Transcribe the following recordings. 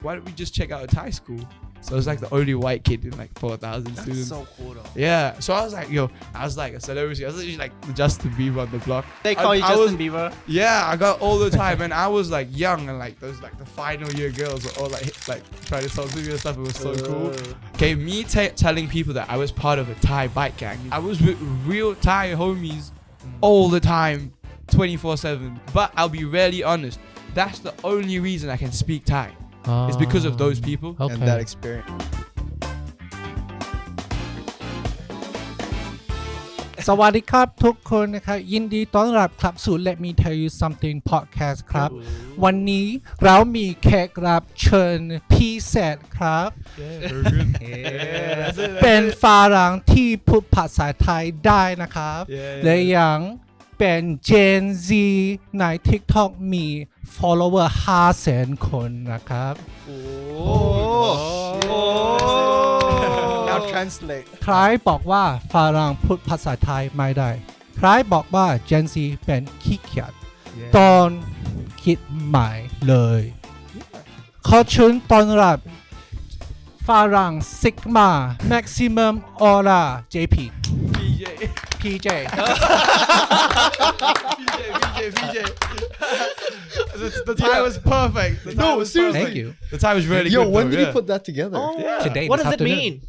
why don't we just check out a Thai school? So I was like the only white kid in like 4,000 students. So cool though. Yeah, so I was like, I was like a celebrity. I was literally like Justin Bieber on the block. They call you Justin Bieber. Yeah, I got all the time, and I was like young, and like those like the final year girls were all like trying to talk to me and stuff. It was so cool. Okay, me telling people that I was part of a Thai bike gang. I was with real Thai homies all the time, 24/7. But I'll be really honest. That's the only reason I can speak Thai. It's because of those people and that experience. สวัสดีครับทุกคนนะครับยินดีต้อนรับครับสู่ Let Me Tell You Something Podcast ครับวันนี้เรามีแขกรับเชิญพิเศษครับเป็นฝรั่งที่พูดภาษาไทยได้นะครับและยังเป็น Gen Z ใน TikTok มี follower 500,000 คนนะครับNow translate ใครบอกว่าฝรั่งพูดภาษาไทยไม่ได้ใครบอกว่า Gen Z เป็นขี้เกียจตอนคิดใหม่เลยขอเชิญต้อนรับฝรั่ง Sigma Maximum Aura JP PJ The Thai was perfect. No, seriously. Thank you. The Thai was really Yo, good. when though, did you put that together? Today, What this does it afternoon. mean?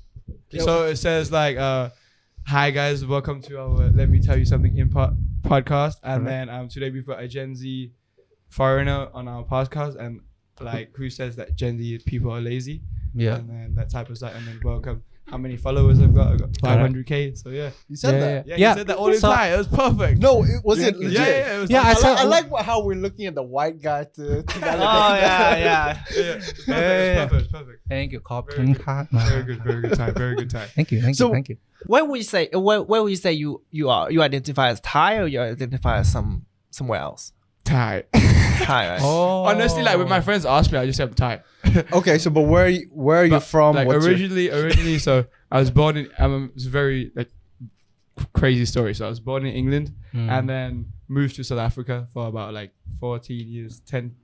So it says like, hi guys, welcome to our Let Me Tell You Something podcast. And then today we've got a Gen Z foreigner on our podcast, and like who says that Gen Z people are lazy. Yeah. And then that type of stuff. And then welcome. How many followers I've got? I've got 500k. So yeah. You said that? Yeah, you said that all in So- Thai. It was perfect. No, it wasn't legit. Yeah, it was Yeah, I like how we're looking at the white guy to validate Oh that. yeah. It's perfect. Perfect. Thank you ขอบคุณครับ Very good Thai. Very good Thai. Thank you So- thank you Where would you say you identify as Thai or you identify as somewhere else? Thai. Thai, right? Honestly, like when my friends ask me, I just say I'm Thai. Okay, so but where are you But, from? Like What's originally, so I was born in. It's a very like crazy story. So I was born in England and then moved to South Africa for about like 14 years, 10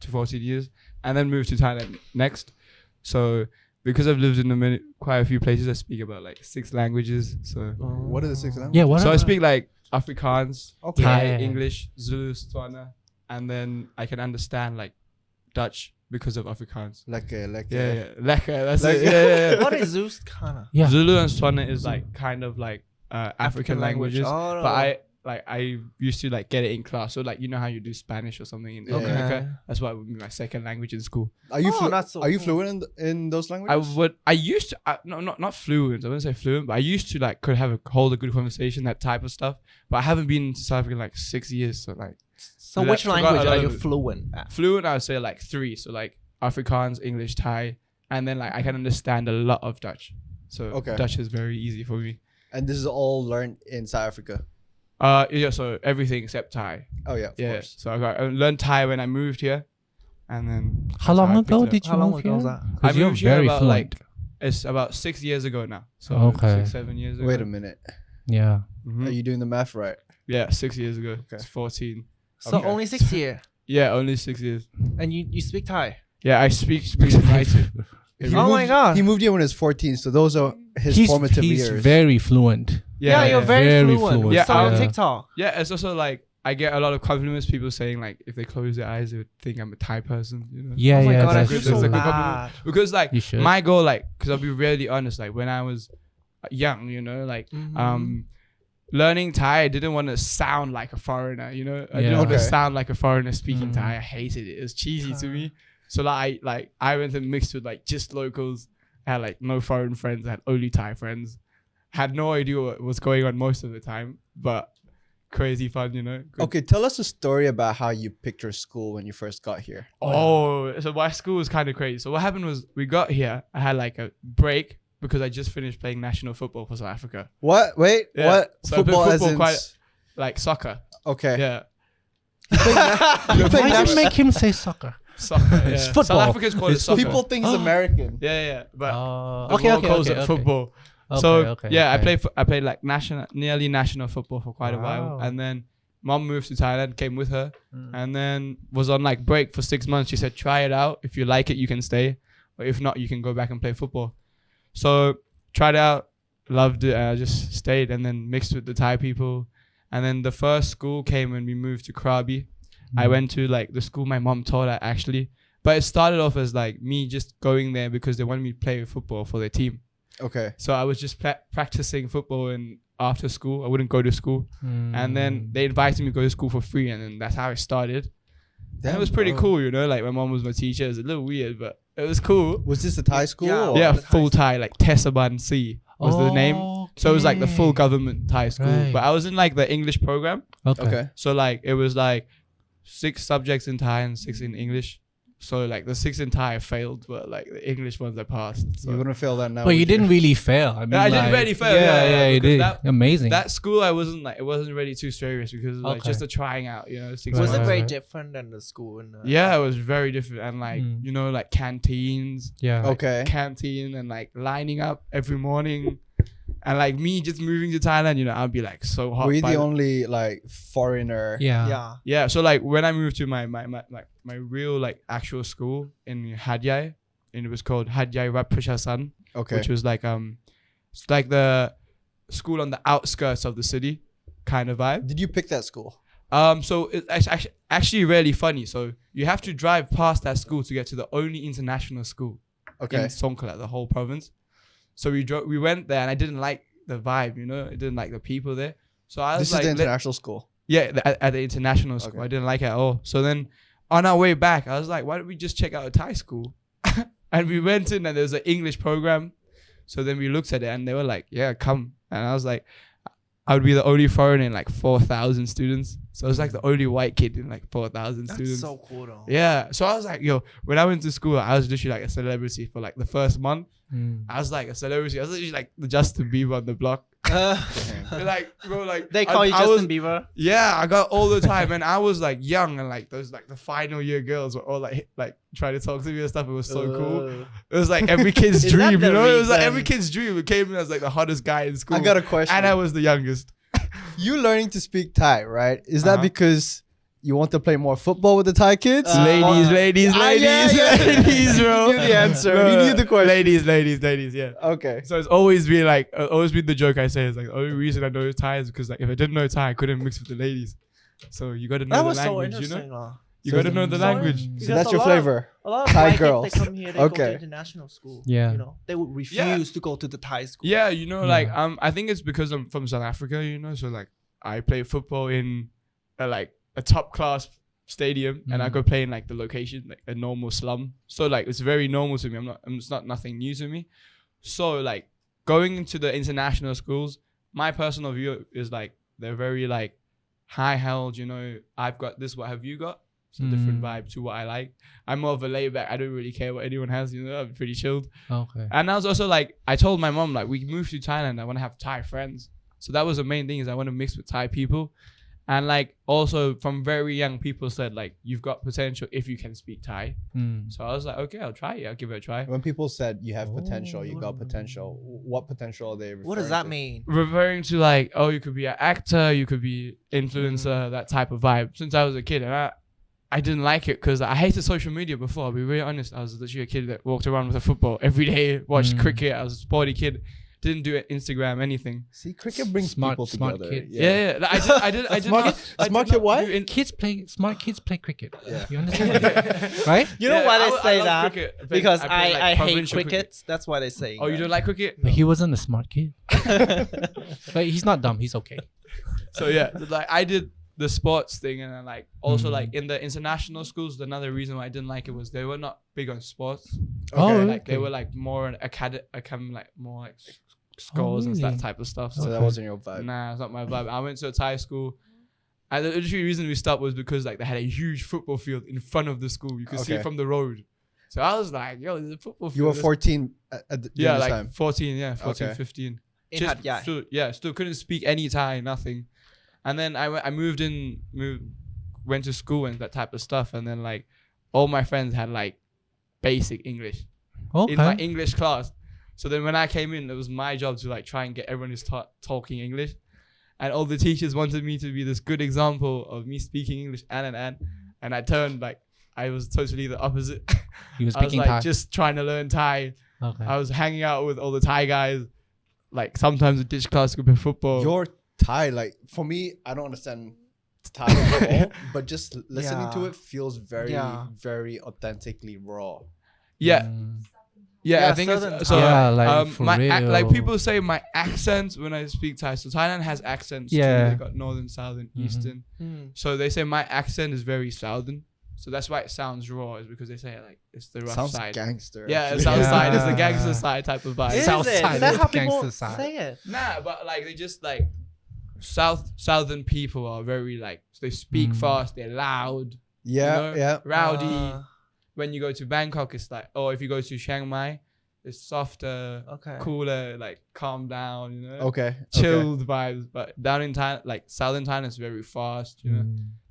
to 14 years, and then moved to Thailand next. So because I've lived in quite a few places, I speak about like 6 languages. So what are the 6 languages? Yeah what so I speak like Afrikaans, Okay. Thai, Yeah. English, Zulu, Tswana, and then I can understand like Dutch because of Afrikaans. Lekker. Yeah. Lekker, that's Lekker. it. Yeah. What is Zeus Kana? Yeah. Zulu and Tswana is like kind of like African languages, Oh, no. but I used to like get it in class. So like you know how you do Spanish or something in Yeah. America. That's why it would be my second language in school. Are you that's so are you cool. fluent in those languages? I used to not fluent. I wouldn't say fluent, but I used to like could hold a good conversation, that type of stuff. But I haven't been to South Africa in like 6 years, so like. So which forgot language a lot are you of it. fluent at? Fluent, I would say like 3. So like Afrikaans, English, Thai, and then like I can understand a lot of Dutch. So Okay. Dutch is very easy for me. And this is all learned in South Africa. Yeah. So everything except Thai. Oh yeah, of Yeah. course. So I learned Thai when I moved here, and then. How long that's ago I picked it did up. you How long move ago was here that? I 'Cause you're moved here very about fluent it's about 6 years ago now. So Okay. 6-7 years ago. Wait a minute. yeah Mhm. Are you doing the math right? Yeah, 6 years ago. Okay. It's 14. So Okay. only 6 years, Yeah, only 6 years. and you speak Thai. Yeah, I speak and write it. Oh my God. He moved here when he was 14, so those are his formative he's years. very fluent Yeah, you're very, Very fluent. fluent. We Yeah, saw on yeah. TikTok. Yeah, it's also like I get a lot of compliments. People saying like if they close their eyes, they would think I'm a Thai person. You know? yeah Oh my yeah God, I that's feel There's so a good true. compliment. bad. Because like You should. my goal, like, because I'll be really honest, like when I was young, you know, like learning Thai, I didn't want to sound like a foreigner. You know, I didn't Yeah. want to Okay. sound like a foreigner speaking Mhm. Thai. I hated it. It was cheesy to me. So like I went and mixed with like just locals. I had like no foreign friends. I had only Thai friends. Had no idea what was going on most of the time, but crazy fun, you know. Good. Okay, tell us a story about how you picked your school when you first got here. Oh, so my school was kind of crazy. So what happened was we got here. I had like a break because I just finished playing national football for South Africa, What? Wait, Yeah. what? So I played football as football in quite- like soccer. Okay. Yeah, You played why did national- you make him say soccer soccer. Yeah. It's football. South Africans call it It's soccer. People think it's American. Yeah, but oh the okay world okay calls okay, it okay. football. Okay, So okay, yeah, okay. I played like nearly national football for quite a while, Wow. and then mom moved to Thailand, came with her, and then was on like break for 6 months. She said, try it out. If you like it, you can stay. Or if not, you can go back and play football. So tried it out, loved it, and I just stayed and then mixed with the Thai people. And then the first school came when we moved to Krabi. I went to like the school my mom taught at actually. But it started off as like me just going there because they wanted me to play football for their team. Okay. So I was just practicing football and after school. I wouldn't go to school. And then they invited me to go to school for free. And then that's how it started. And it was pretty cool, you know, like my mom was my teacher. It was a little weird, but it was cool. Was this a Thai school? Yeah. or- Yeah, the Thai full Thai, like Tesaban C was the name. So it was like the full government Thai school. Right. But I was in like the English program. Okay. So like it was like 6 subjects in Thai and 6 in English. So like the 6 in Thai I failed, but like the English ones I passed. So. You wouldn't fail that now. But you would didn't really fail. I mean, I didn't really fail, Yeah, you because did. Amazing. That school I wasn't like, it wasn't really too serious because it was like Okay. just a trying out, you know. 6 Was Right, it months. very right. different than the school? Yeah, it was very different. And like, Mm. you know, like canteens, yeah. Okay. canteen and like lining up every morning. And like me just moving to Thailand, you know, I'd be like so hot. Were you by the only like foreigner? Yeah. Yeah. Yeah, so like when I moved to my real like actual school in Hat Yai, and it was called Hat Yai Rat Prashasan, Okay. which was like it's like the school on the outskirts of the city kind of vibe. Did you pick that school? So it's actually really funny. So you have to drive past that school to get to the only international school in Okay. Songkhla, the whole province. So we went there and I didn't like the vibe, you know, I didn't like the people there. So I was This like, is the international school. yeah, at the international school. Okay. I didn't like it at all. So then on our way back, I was like, why don't we just check out a Thai school? And we went in and there was an English program. So then we looked at it and they were like, yeah, come. And I was like, I would be the only foreigner in like 4,000 students. So I was like the only white kid in like 4,000 That's students. so cool though. Yeah. So I was like, yo, when I went to school, I was literally like a celebrity for like the first month. Mm. I was like a celebrity. I was literally like the Justin Bieber on the block. Like, bro, like They call you I Justin was- Bieber. Yeah, I got all the time, and I was like young, and like those like the final year girls were all like trying to talk to me and stuff. It was so cool. It was like every kid's Is that dream, you the know. It was like reason? every kid's dream. It came in as like the hottest guy in school. I got a question. and I was the youngest. You learning to speak Thai, right? Is that Uh-huh. because you want to play more football with the Thai kids? ladies, ladies, Ah, ladies, yeah. ladies, bro. You knew the answer. You knew the question. Ladies, yeah. Okay. So it's always been like, always been the joke I say is like, the only reason I know Thai is because like if I didn't know Thai, I couldn't mix with the ladies. So you got to know That the was so language, you interesting. know. lah. You So got to know the so language. So Because that's a your lot- flavor. A lot of Thai white girls. kids, they come here, they go Okay. to international school. Yeah. You know, they would refuse to go to the Thai school. Yeah, you know, Yeah. like I think it's because I'm from South Africa, you know. So like I play football in like a top class stadium, and I Mm. go play in like the location, like a normal slum. So like it's very normal to me. It's not nothing new to me. So like going into the international schools, my personal view is like they're very like high held. You know, I've got this. What have you got? It's a different Mm. vibe to what I like. I'm more of a laid back. I don't really care what anyone has. You know, I'm pretty chilled. Okay. And I was also like, I told my mom, like, we moved to Thailand. I want to have Thai friends. So that was the main thing is I want to mix with Thai people. And like also from very young people said like, you've got potential if you can speak Thai. Mm. So I was like, okay, I'll try it. I'll give it a try. When people said you have potential, you got potential. What potential are they referring What does that to? mean? Referring to like, oh, you could be an actor, you could be influencer, that type of vibe. Since I was a kid and I didn't like it because I hated social media before. I'll be really honest. I was literally a kid that walked around with a football every day, watched Mm. cricket. I was a sporty kid. Didn't do it Instagram, anything. See, cricket brings Smart- people smart together. kid. Yeah. Like, I did Smart not. kid- I did smart not kid what? do in- Smart kids play cricket. Yeah. You understand? Right? You know Yeah, why I they say love that? cricket. I play- Because I play, I like, hate provincial cricket. That's why they say. Oh, you don't like cricket? But he wasn't a smart kid. But he's not dumb. He's okay. So yeah, like I did the sports thing, and then like also Mm. like in the international schools, another reason why I didn't like it was they were not big on sports. Oh, Okay. Like they okay. were like more like more like scores and really? that type of stuff. So So that wasn't your vibe. nah, it's not my vibe. I went to a Thai school. And the literally reason we stopped was because like they had a huge football field in front of the school. You could see it Okay. from the road. So I was like, yo, there's a football field. You were Let's 14 at the, Yeah, during like this time. 14, yeah, 14, Okay. 15. In Hat Yai. Still couldn't speak any Thai, nothing. And then I went to school and that type of stuff. And then like all my friends had like basic English Okay. in my English class. So then when I came in, it was my job to like try and get everyone who's talking English. and all the teachers wanted me to be this good example of me speaking English and I turned like I was totally the opposite. You were I was speaking like Thai. just trying to learn Thai. Okay. I was hanging out with all the Thai guys, like sometimes a ditch class group of football. Your Thai, like for me, I don't understand Thai at all, but just listening to Yeah. it feels very, Yeah. very authentically raw. yeah, Mm. yeah. I Yeah, think Southern it's so. Thai. Yeah, like for like real. people say my accent when I speak Thai. So Thailand has accents. Yeah. too. They got northern, southern, Mhm. eastern. So they say my accent is very southern. So that's why it sounds raw. Is because they say like it's the rough Sounds side. gangster. Yeah, actually. the south side is the Yeah. gangster side type of vibe. Is South it? side Is that is how people gangster side. say it? Nah, but like they just like southern people are very like they speak Mm. fast, they're loud, Yeah, you know, yeah. rowdy. Uh, When you go to Bangkok, it's like, or if you go to Chiang Mai, it's softer, okay. cooler, like calm down, you know, Okay. chilled vibes. But down in Thailand, like southern Thailand, is very fast. You know,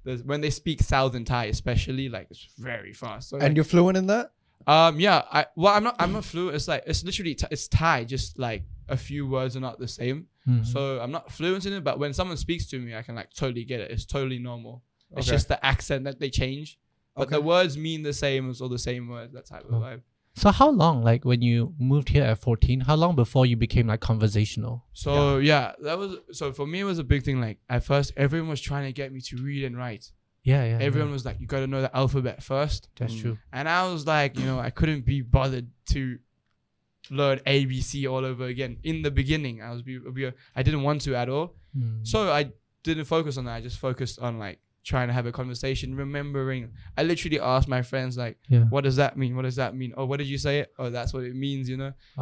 Mm. when they speak southern Thai, especially, like it's very fast. So, And like, you're fluent in that? yeah, I'm not fluent. It's like it's literally it's Thai, just like a few words are not the same. Mhm. So I'm not fluent in it, but when someone speaks to me, I can like totally get it. It's totally normal. It's Okay. just the accent that they change, but the Okay. words mean the same as all the same words. That type of Oh. vibe. So how long, like when you moved here at 14, how long before you became like conversational? So yeah, that was so for me. It was a big thing. Like at first, everyone was trying to get me to read and write. Yeah, yeah. Everyone was like, "You got to know the alphabet first." That's true. And I was like, I couldn't be bothered to learn ABC all over again. In the beginning, I didn't want to at all. Mm. So I didn't focus on that. I just focused on like trying to have a conversation, remembering. I literally asked my friends like, Yeah. "What does that mean? What does that mean? Oh, what did you say it? Oh, that's what it means.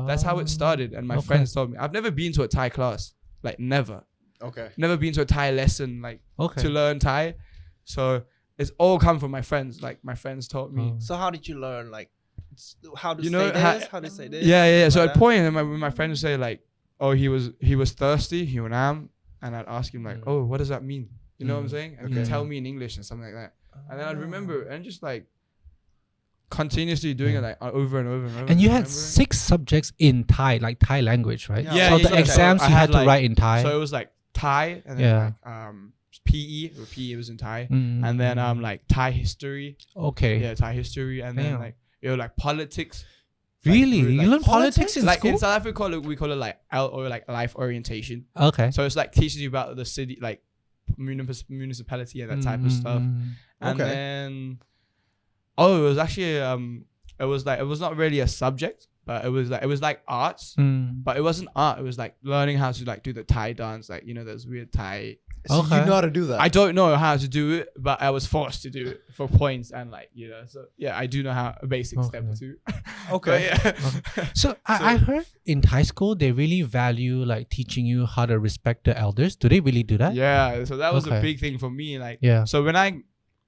That's how it Oh. started." And my okay. friends told me. I've never been to a Thai class, like never. Okay. Never been to a Thai lesson, like Okay. to learn Thai. So it's all come from my friends. Like my friends taught me. Oh. So how did you learn? Like, how to You say know, this? How to say this? Yeah. So Like at that? point, and when my friends would say like, "Oh, he was thirsty, he went am," and I'd ask him like, Mm. "Oh, what does that mean?" You know what I'm Mm. saying? And Okay. he'd tell me in English and something like that, and then I'd remember Oh. and just like continuously doing Yeah. it like over and over and over. And you had remembering. 6 subjects in Thai, like Thai language, right? Yeah. So Yeah, the yeah. exams I you had, had to like- write in Thai. So it was like Thai, and then Yeah. like PE, or PE was in Thai, Mm. and then like Thai history, Okay. yeah, Thai history, and then Damn. like like politics. Really? Like, You learn politics in like school? in South Africa, we call it like or like life orientation. Okay. So it's like teaches you about the city, like municipality and that type of stuff. Mm. And Okay. then, it was actually it was not really a subject, but it was like arts, Mm. but it wasn't art. It was like learning how to like do the Thai dance, like those weird Thai. So Okay. you know how to do that? I don't know how to do it, but I was forced to do it for points and like So yeah, I do know how a basic step Okay. or two. Okay. But, yeah. So I heard in Thai school they really value like teaching you how to respect the elders. Do they really do that? Yeah, so that was Okay. a big thing for me. Like, Yeah. so when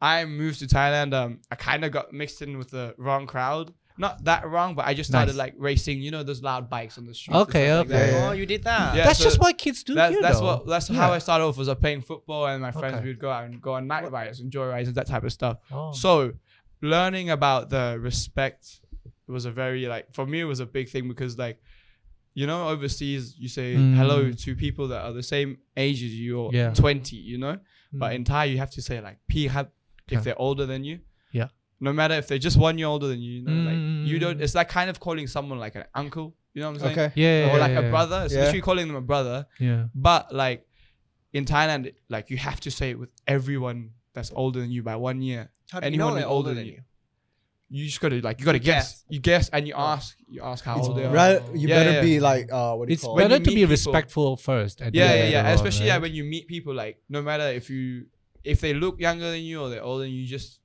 I moved to Thailand, I kind of got mixed in with the wrong crowd. Not that wrong, but I just started Nice. like racing. Those loud bikes on the street. and Okay, stuff like okay. that. Yeah. Oh, you did that. Yeah. That's so just what kids do here. That's though. that's Yeah. how I started off. Was playing football, and my friends Okay. we would go out and go on night rides and joy rides and that type of stuff. Oh. So learning about the respect was a very for me it was a big thing because overseas you say hello to people that are the same age as you or Yeah. 20, but Mm. in Thai you have to say like "P hat" Yeah. if they're older than you. Yeah. No matter if they're just 1 year older than you, you don't. Mm. It's like kind of calling someone like an uncle. You know what I'm saying? Okay. yeah, Or like yeah, a brother. It's Yeah. literally calling them a brother. Yeah. But like in Thailand, like you have to say it with everyone that's older than you by 1 year. How do you know Anyone they're who's older than you? You just gotta guess. You guess and you ask how It's old they are. Right, you Yeah, better yeah. be like what do you It's call when it? better you to meet be people- respectful first. And Yeah, then yeah, later yeah. on, Especially right? when you meet people, like no matter if they look younger than you or they're older than you, just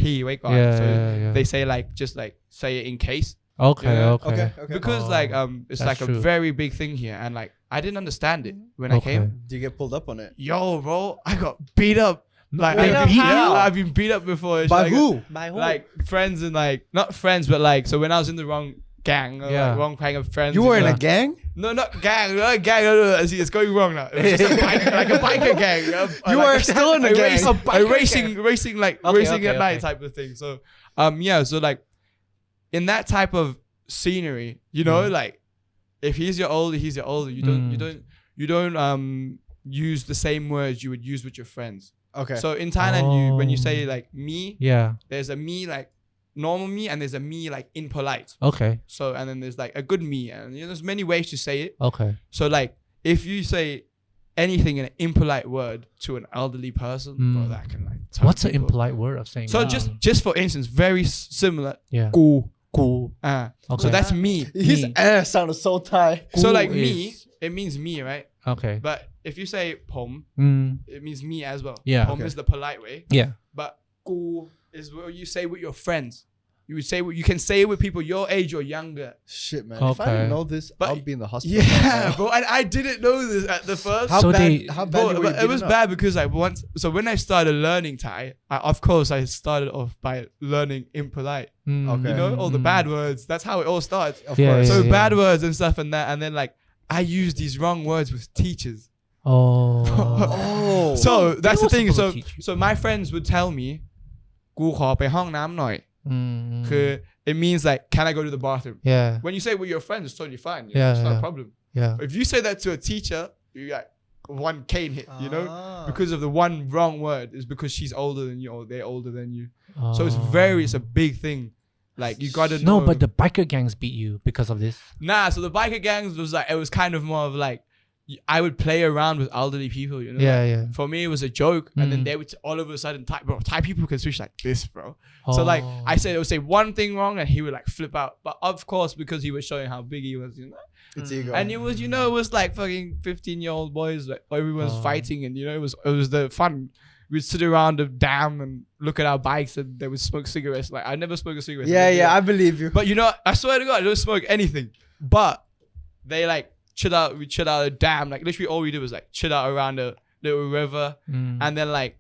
wake up. Yeah, So yeah, yeah. they say just say it in case. Okay, Yeah. okay. Okay, okay. Because Oh, it's that's like true. a very big thing here, and like I didn't understand it when I Okay. came. Do you get pulled up on it? Yo, bro, I got beat up. Like Beat up how? I've been beat up before. It's By like, who? By who? Like friends and not friends, but so when I was in the wrong gang, or Yeah. wrong kind of friends. You were in know. a gang? No, not gang. Not gang. No. See, it's going wrong now. It was just like a biker gang. You were still in a gang. Race, A a racing Okay, racing okay, at night okay. type of thing. So, so in that type of scenery, Mm. like if he's your older, he's your older. You don't use the same words you would use with your friends. Okay. So in Thailand, when you Oh. say like me, Yeah. there's a me like normal me, and there's a me like impolite. Okay. So and then there's like a good me, and there's many ways to say it. Okay. So like if you say anything in an impolite word to an elderly person, bro, that can like. turn What's an people. impolite word of saying? So that? just for instance, very similar. yeah. Cool. Cool. So Okay. that's me. His Me. sounded so Thai. So Cool like me, is- it means me, right? Okay. But if you say pom, Mm. it means me as well. Yeah. Pom Okay. is the polite way. Yeah. But cool is what you say with your friends. You would say you can say it with people your age or younger. Shit, man. If I Okay. didn't know this, But- I'd be in the hospital. right Yeah, now. bro. And I didn't know this at the first. How So bad? they- How bad? Bro, were you but it was beaten up? bad because like once. So when I started learning Thai, of course I started off by learning impolite. Mm. Okay. You know, all the bad words. That's how it all starts. Of Yeah, course. So yeah. bad words and stuff and that, and then like I used these wrong words with teachers. Oh. Oh. So that's the was thing. So supposed to teach you. so my friends would tell me, กูขอไปห้องน้ำหน่อย Mm. คือ it means like, can I go to the bathroom? Yeah. When you say it with your friends, it's totally fine. Yeah, It's not yeah. a problem. Yeah. If you say that to a teacher, you got one cane hit, you know? Ah. Because of the one wrong word is because she's older than you or they're older than you. So it's Oh. a big thing. Like you gotta No, know. but the biker gangs beat you because of this. Nah, so the biker gangs was like, it was kind of more of like, I would play around with elderly people, you know? Yeah, Like, yeah. For me, it was a joke. And then Mm. they would all of a sudden, Thai people can switch like this, bro. So like Oh. I said, I would say one thing wrong and he would like flip out. But of course, because he was showing how big he was, you know. It's ego. And it was, you know, it was like fucking 15-year-old boys, like everyone's Oh. fighting, and you know, it was the fun. We'd sit around the dam and look at our bikes, and they would smoke cigarettes. Like I never smoked a cigarette. Yeah, yeah, I believe you. But you know, I swear to God, I don't smoke anything. But they like chill out. We chill out the dam. Like literally, all we did was like chill out around the little river, Mm. and then like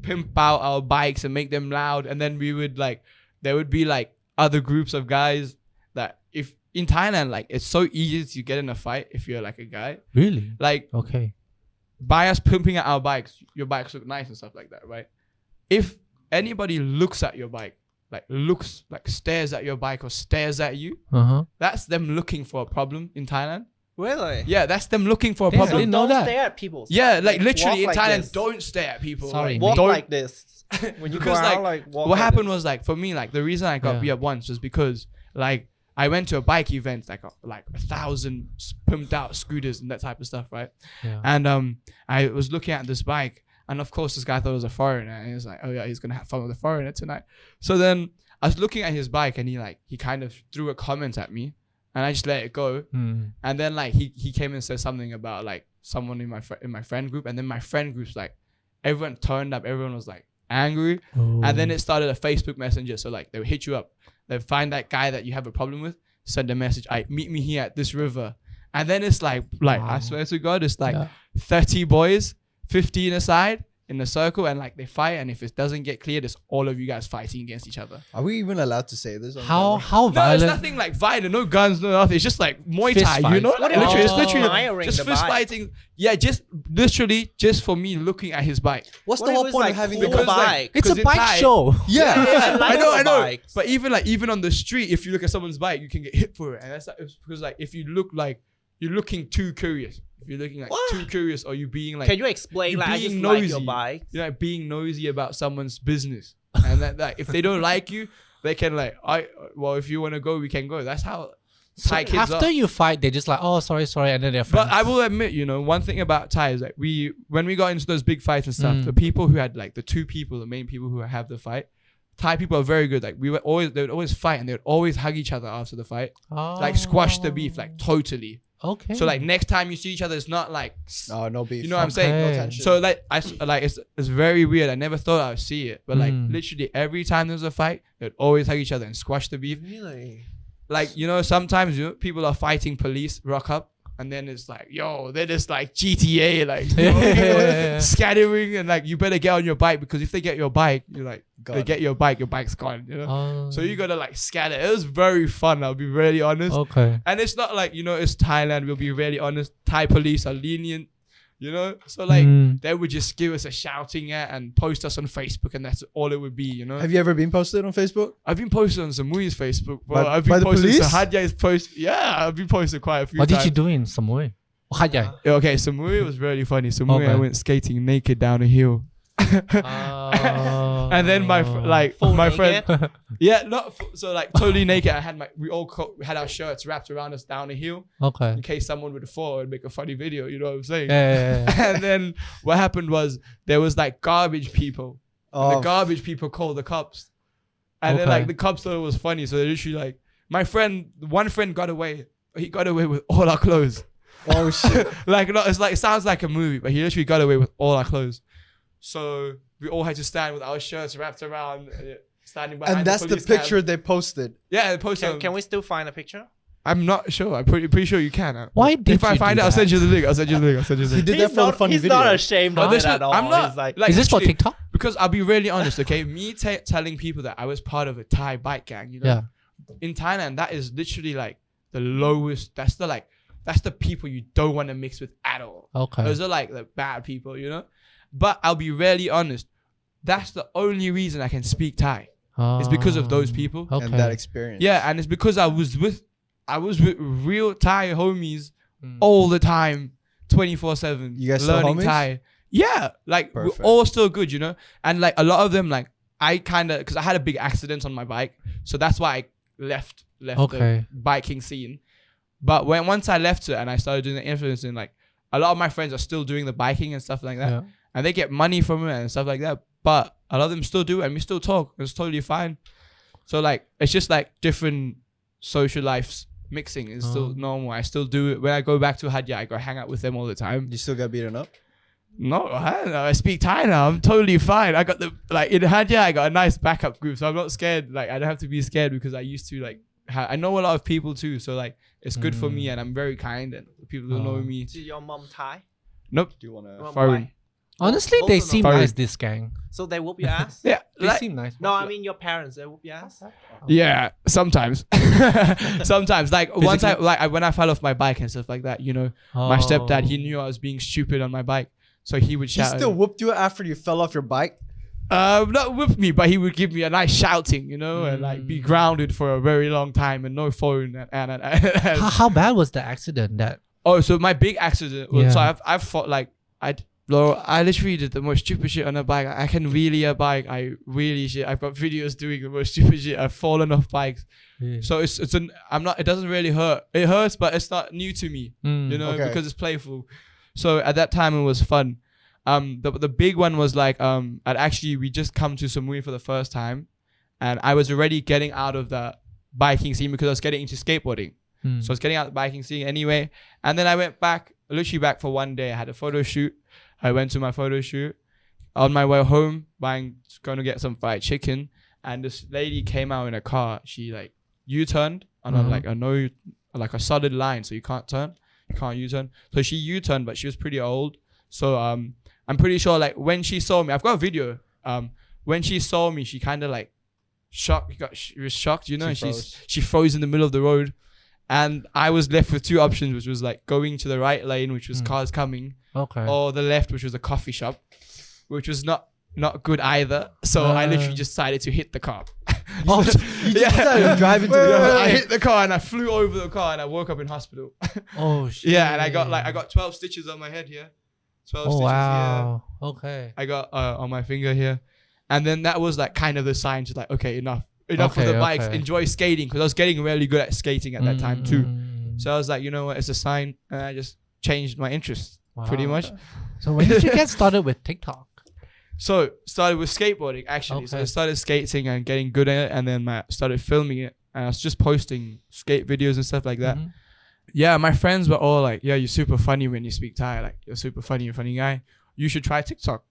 pimp out our bikes and make them loud. And then we would like, there would be like other groups of guys that if in Thailand, like it's so easy to get in a fight if you're like a guy. Really? Like Okay. by us pimping out our bikes, your bikes look nice and stuff like that, right? If anybody looks at your bike, like stares at your bike or stares at you, Uh-huh. that's them looking for a problem in Thailand. Really? Yeah, that's them looking for a Damn, I problem. didn't know don't that. stare at people. Yeah, like literally in walk like Thailand, this. don't stare at people. Sorry, like, Walk don't- like this. When you Because, go like, out, like walk what like happened this. was like for me, like the reason I got Yeah. beat up once was because like I went to a bike event, like 1,000 pumped out scooters and that type of stuff, right? Yeah. And I was looking at this bike, and of course this guy thought it was a foreigner, and he was like, oh yeah, he's gonna have fun with a foreigner tonight. So then I was looking at his bike, and he kind of threw a comment at me, and I just let it go. Mm. And then like he came and said something about like someone in my friend group, and then my friend group's like everyone turned up, everyone was like angry, and then Oh. it started a Facebook Messenger. So like they would hit you up, they find that guy that you have a problem with, send a message, meet me here at this river, and then it's like I Wow. swear to God, it's like Yeah. 30 boys, 15 aside in a circle, and like they fight, and if it doesn't get cleared, it's all of you guys fighting against each other. Are we even allowed to say this? on How camera? how No, it's violent? nothing like violent, no guns, no nothing. It's just like Muay Fist Thai, you fights. know? What Like, if literally, it's you're literally admiring just the fist bike? fighting. Yeah, just literally just for me looking at his bike. What's What the if whole it's point like of having cool the Because, like, bike? It's a because in bike Thai- show. Yeah. I know. Bikes. But even on the street, if you look at someone's bike, you can get hit for it, and that's like, it's because like if you look like you're looking too curious, if you're looking like What? too curious, or you being like Can you explain? you're Like I being just like your nosy. bike. you're like being nosy about someone's business, and that if they don't like you, they can like if you want to go, we can go. That's how So Thai kids after are. you fight, they just like, oh, sorry, and then they're friends. But I will admit, one thing about Thai is like when we got into those big fights and stuff, Mm. the people who had like the main people who have the fight, Thai people are very good. Like they would always fight, and they would always hug each other after the fight, like squash the beef, like totally. Okay. So like next time you see each other, it's not like Oh, no beef. you know what I'm saying. Okay. No tension. So like it's very weird. I never thought I would see it, but like Mm. literally every time there was a fight, they'd always hug each other and squash the beef. Really? Like sometimes people are fighting police, rock up, and then it's like they're just like GTA, like scattering, and like you better get on your bike, because if they get your bike, you're like they God. get your bike's gone. Oh. So you gotta like scatter. It was very fun. I'll be really honest. Okay. And it's not like, it's Thailand, we'll be really honest. Thai police are lenient, So like Mm. they would just give us a shouting at and post us on Facebook, and that's all it would be, Have you ever been posted on Facebook? I've been posted on Samui's Facebook, By- I've by been the posted police? Sahadya's post. Yeah, I've been posted quite a few What times. did you do in Samui? หัดใหญ่ Okay, so Mui was really funny. So Mui, I Okay. went skating naked down a hill. And then Full my naked? friend, yeah, not so like totally naked. I had we had our shirts wrapped around us down a hill โอเค in case someone would fall and make a funny video. You know what I'm saying? เออ And then what happened was there was like garbage people. And the Oh, garbage people called the cops, and then Okay. like the cops thought it was funny, so they literally like one friend got away. He got away with all our clothes. oh shit. Like no, it's like it sounds like a movie, but he literally got away with all our clothes. So we all had to stand with our shirts wrapped around, standing behind. And that's the police cab. picture they posted. Yeah, the poster. Can we still find a picture? I'm not sure. I'm pretty sure you can. Why did if I you find do it, I'll send that? you the link. I'll send you the link. I'll send you the He link. did that for the funny he's video. not ashamed But of this it was- at all. I'm not He's like, like Is this for literally- TikTok Because I'll be really honest, okay? Me telling people that I was part of a Thai bike gang, you know, yeah in Thailand, that is literally like the lowest. That's the people you don't want to mix with at all. โอเค Those are like the bad people, you know. But I'll be really honest. That's the only reason I can speak Thai. It's because of those people. โอเค And that experience. Yeah, and it's because I was with real Thai homies Mm. all the time, 24/7. You guys still learning homies? Thai. Yeah, like Perfect. we're all still good, you know. And like a lot of them, like I kind of because I had a big accident on my bike, so that's why I left Okay. the biking scene. But once I left it and I started doing the influencing, like a lot of my friends are still doing the biking and stuff like that, Yeah. and they get money from it and stuff like that. But a lot of them still do it, and we still talk. It's totally fine. So like it's just like different social lives mixing is still normal. I still do it when I go back to Hadja. I go hang out with them all the time. You still got beaten up? No, I speak Thai now. I'm totally fine. I got the like in Hadja. I got a nice backup group, so I'm not scared. Like I don't have to be scared because I used to like. I know a lot of people too, so like it's good for me, and I'm very kind, and people who know me. is your mom Thai? Nope. Do you want to? Mom Foreign. white? honestly Both they of them. seem Sorry. nice this gang So they whoop your ass? Yeah. they Like, seem nice No, I mean your parents. They whoop your ass? yeah. Sometimes. Sometimes. Like once when I fell off my bike and stuff like that, you know, my stepdad he knew I was being stupid on my bike, so he would He shout. still whooped you after you fell off your bike? Not with me, but he would give me a nice shouting, you know, and like be grounded for a very long time and no phone and how bad was the accident that oh, so my big accident was so Yeah. I've fought like I literally did the most stupid shit on a bike. I can wheelie a bike. I really shit. I've got videos doing the most stupid shit. I've fallen off bikes. So it doesn't really hurt. It hurts, but it's not new to me, you know, Okay. because it's playful. So at that time it was fun. The big one was like we just come to Samui for the first time, and I was already getting out of the biking scene because I was getting into skateboarding. So I was getting out the biking scene anyway. And then I went literally back for one day. I had a photo shoot. I went to my photo shoot. On my way home, going to get some fried chicken. And this lady came out in a car. She like U-turned on like a solid line. So you can't turn. You can't U-turn. So she U-turned, but she was pretty old. So I'm pretty sure like when she saw me, I've got a video. When she saw me, she kind of like shocked. She was shocked, you know, and she froze in the middle of the road. And I was left with two options, which was like going to the right lane, which was cars coming, okay or the left, which was a coffee shop, which was not good either. So I literally just decided to hit the car. You just started driving to the I hit the car and I flew over the car and I woke up in hospital. oh shit Yeah, and I got 12 stitches on my head here. 12 oh stitches here. wow okay I got on my finger here. And then that was like kind of the sign to like, okay, enough of the bikes. Okay. Enjoy skating, because I was getting really good at skating at that time too. Mm. So I was like, you know what, it's a sign, and I just changed my interest pretty Wow. much. So when did you get started with TikTok? So started with skateboarding actually. So I Okay. started skating and getting good at it, and then I started filming it, and I was just posting skate videos and stuff like that. Mhm. Yeah, my friends were all like, yeah, you're super funny when you speak Thai. Like, you're super funny, you're a funny guy. You should try TikTok.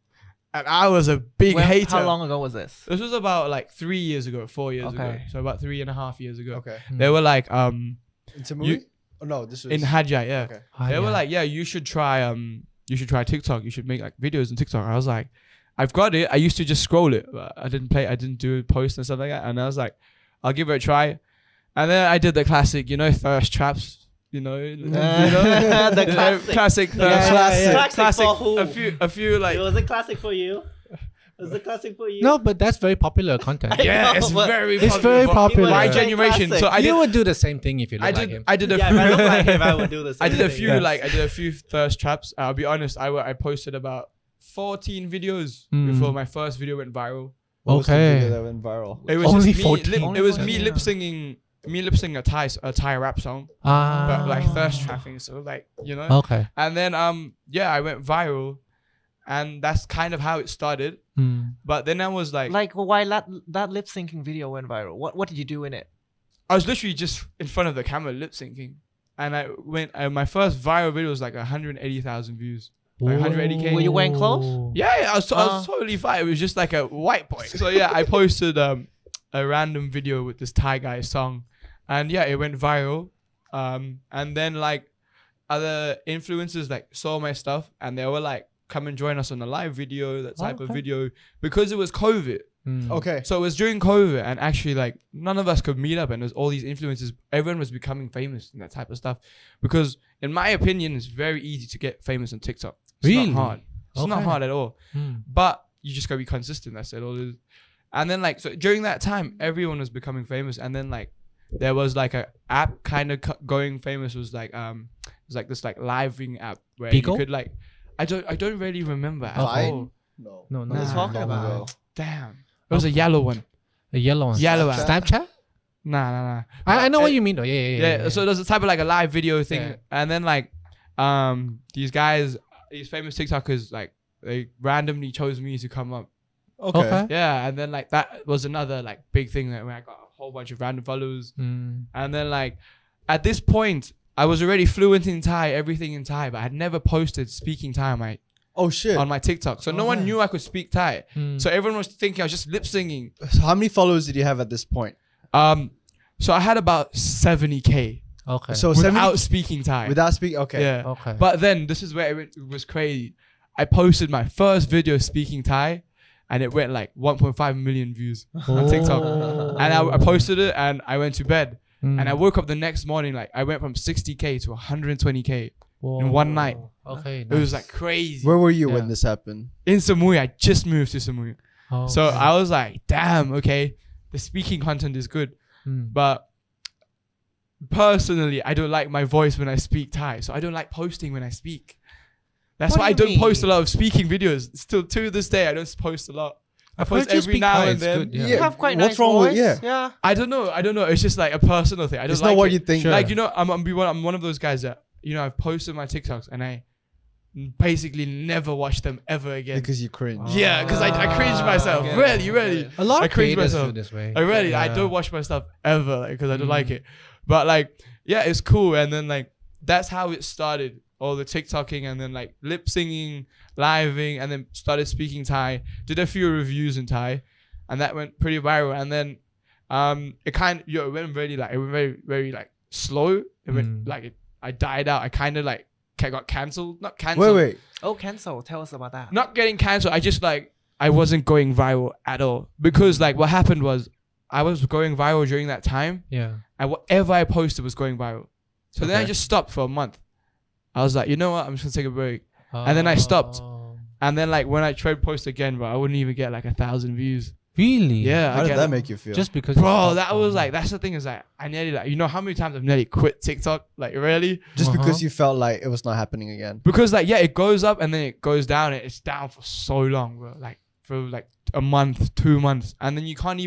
And I was a big hater. How long ago was this? This was about like 3 years ago, 4 years ago. Okay. So about 3.5 years ago. Okay. They were like, It's a movie? Oh, no, this was in Hadja, yeah. Okay. They were like, yeah, you should try TikTok. You should make like videos on TikTok. I was like, I've got it. I used to just scroll it, but I didn't do posts and stuff like that. And I was like, I'll give it a try. And then I did the classic, you know, thirst traps. You know, The classic. classic Yeah, thirst yeah, traps. yeah. Classic for who? A few like It was a classic for you. It's a classic for you. No, but that's very popular content. Yeah, it's but very It's popular very for popular. my It's very generation. So classic. I you did. would do the same thing if you look I like did. him. I did a Yeah, few. if I look like him, I would do the same I did a thing. few Yes. like I did a few thirst traps. I'll be honest. I posted about 14 videos Mm. before my first video went viral. What was the Okay. video that went viral? It was Only just me. 14? Only It was 14, me yeah. lip singing. Me lip singing a Thai rap song, but like thirst trapping. So like you know. Okay. And then yeah, I went viral, and that's kind of how it started. Mm. But then I was like why that lip syncing video went viral? What did you do in it? I was literally just in front of the camera lip syncing, and I went. My first viral video was like 180,000 views. Like 180K. Were you wearing clothes? Yeah, I was totally fine. It was just like a white boy. So yeah, I posted a random video with this Thai guy song, and yeah, it went viral. And then like other influencers like saw my stuff, and they were like, "Come and join us on a live video," that type of Okay. video, because it was COVID. Mm. Okay. So it was during COVID, and actually, like, none of us could meet up, and there's all these influencers. Everyone was becoming famous and that type of stuff. Because, in my opinion, it's very easy to get famous on TikTok. It's Really? not hard. It's not Okay. hard at all. Mm. But you just gotta be consistent. That's it. All it is. And then, like, so during that time, everyone was becoming famous, and then like there was like a app kind of going famous. Was like it was like this like live ring app where Beagle? you could like I don't really remember at Vine? all. No. No, no. What are you no, talking no, about? no. Damn, it was a yellow one. The yellow one. Yellow app. Snapchat? Nah. I know Uh, what you mean though. Yeah. So there's a type of like a live video thing, Yeah. and then like these guys, these famous TikTokers, like they randomly chose me to come up. Okay. Yeah, and then like that was another like big thing that where I got a whole bunch of random followers, Mm. and then like at this point I was already fluent in Thai, everything in Thai, but I had never posted speaking Thai Oh shit. on my TikTok, so no one Okay. knew I could speak Thai. Mm. So everyone was thinking I was just lip singing. So how many followers did you have at this point? So I had about 70K Okay. So without speaking Thai. without speaking. Okay. Yeah. okay. But then this is where it was crazy. I posted my first video speaking Thai, and it went like 1.5 million views on TikTok. Oh. And I posted it, and I went to bed. Mm. And I woke up the next morning, like I went from 60K to 120K in one night. Okay. It was nice. like crazy. Where were you Yeah. when this happened? In Samui, I just moved to Samui. Oh, So okay. I was like, damn, okay, the speaking content is good. Mm. But personally, I don't like my voice when I speak Thai. So I don't like posting when I speak. That's What why I do you don't post a mean? lot of speaking videos. Still to this day, I don't post a lot. I I've heard post you every speak now Thai, and it's then. good, yeah. You have quite What's nice wrong with- voice. yeah. I don't know. It's just like a personal thing. I don't It's like not what it. you think. Sure. Like, you know, I'm one of those guys that, you know, I've posted my TikToks and I basically never watch them ever again. Because you cringe. Yeah, because I cringe myself. Okay. Really. A lot I of cringe creators myself. do this way. I really, I Yeah. don't watch my stuff ever because I don't like Mm. it. But like, yeah, it's cool. And then like, that's how it started. All the TikToking and then like lip singing, living, and then started speaking Thai. Did a few reviews in Thai, and that went pretty viral. And then, it went really like it went very like slow. It went Mm. like I died out. I kind of like got cancelled. Not cancelled. Wait. Oh, cancel. Tell us about that. Not getting cancelled. I just like I wasn't going viral at all because like what happened was I was going viral during that time, Yeah. and whatever I posted was going viral. So then I Okay. just stopped for a month. I was like, you know what? I'm just gonna take a break. And then I stopped. Oh. And then like when I tried to post again, bro, I wouldn't even get like 1,000 views. Really? Yeah, How I did get that it. make you feel? Just because. you Bro, stopped that for- was like that's the thing is like I nearly like you know how many times I've nearly quit TikTok? Like really? Just because Uh-huh. you felt like it was not happening again. Because like yeah, it goes up and then it goes down. It's down for so long, bro. Like for like a month, 2 months, and then you can't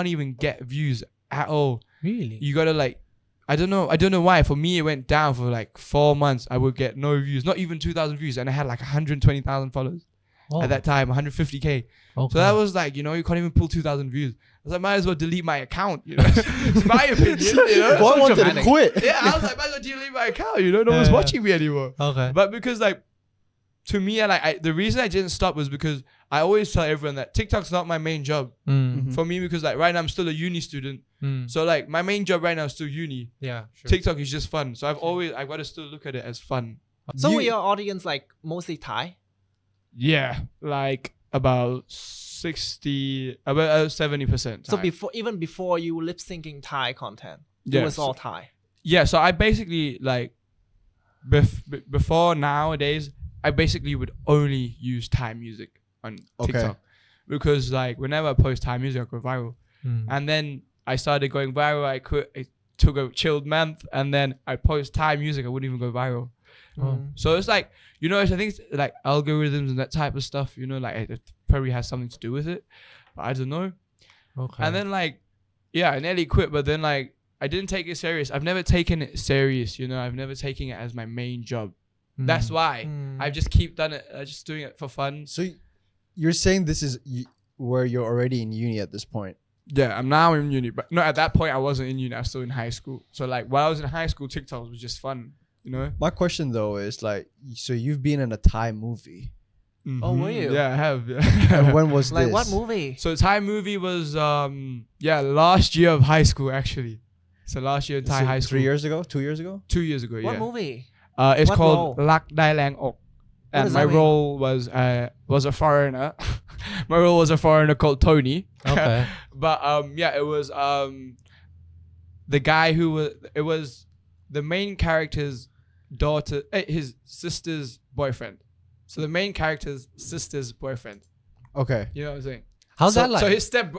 even get views at all. Really. You gotta like I don't know why. For me, it went down for like 4 months. I would get no views, not even 2,000 views, and I had like 120,000 followers Oh, at that time, 150K. okay. So that was like, you know, you can't even pull 2,000 views. I was like, might as well delete my account. You know, it's my opinion. You know, Boy wanted to dramatic. quit. yeah, I was like, might as well delete my account. You know, no one's Yeah. watching me anymore. Okay. But because like, to me, the reason I didn't stop was because I always tell everyone that TikTok's not my main job Mm. for me because like right now I'm still a uni student. Mm. So like my main job right now is still uni. Yeah. Sure. TikTok is just fun. So I've got to still look at it as fun. So You- were your audience like mostly Thai? Yeah, like about 70%. So Thai. even before you lip syncing Thai content, Yeah, it was so- all Thai. Yeah, so I basically like before nowadays, I basically would only use Thai music on Okay. TikTok because like whenever I post Thai music, I go viral. And then I started going viral. I took a chilled month, and then I post Thai music. I wouldn't even go viral. So it's like, you know, I think it's like algorithms and that type of stuff. You know, like it probably has something to do with it. But I don't know. Okay. And then like, yeah, I nearly quit. But then like, I didn't take it serious. I've never taken it serious. You know, I've never taken it as my main job. That's why I just keep doing it. Just doing it for fun. So you're saying this is where you're already in uni at this point? Yeah, I'm now in uni, but no, at that point I wasn't in uni. I was still in high school. So like while I was in high school, TikTok was just fun, you know. My question though is like, so you've been in a Thai movie. Oh, were you? Yeah, I have. And Yeah. when was Like this? what movie? So Thai movie was last year of high school actually. So last year in Thai So high school. 3 years ago? 2 years ago? 2 years ago. What Yeah. movie? It's What called role? Lak Dai Lang Ok. And does my that mean? role was a foreigner. My role was a foreigner called Tony. Okay. But it was the guy it was the main character's daughter, his sister's boyfriend. So the main character's sister's boyfriend. Okay. You know what I'm saying? How's so, that like? So his step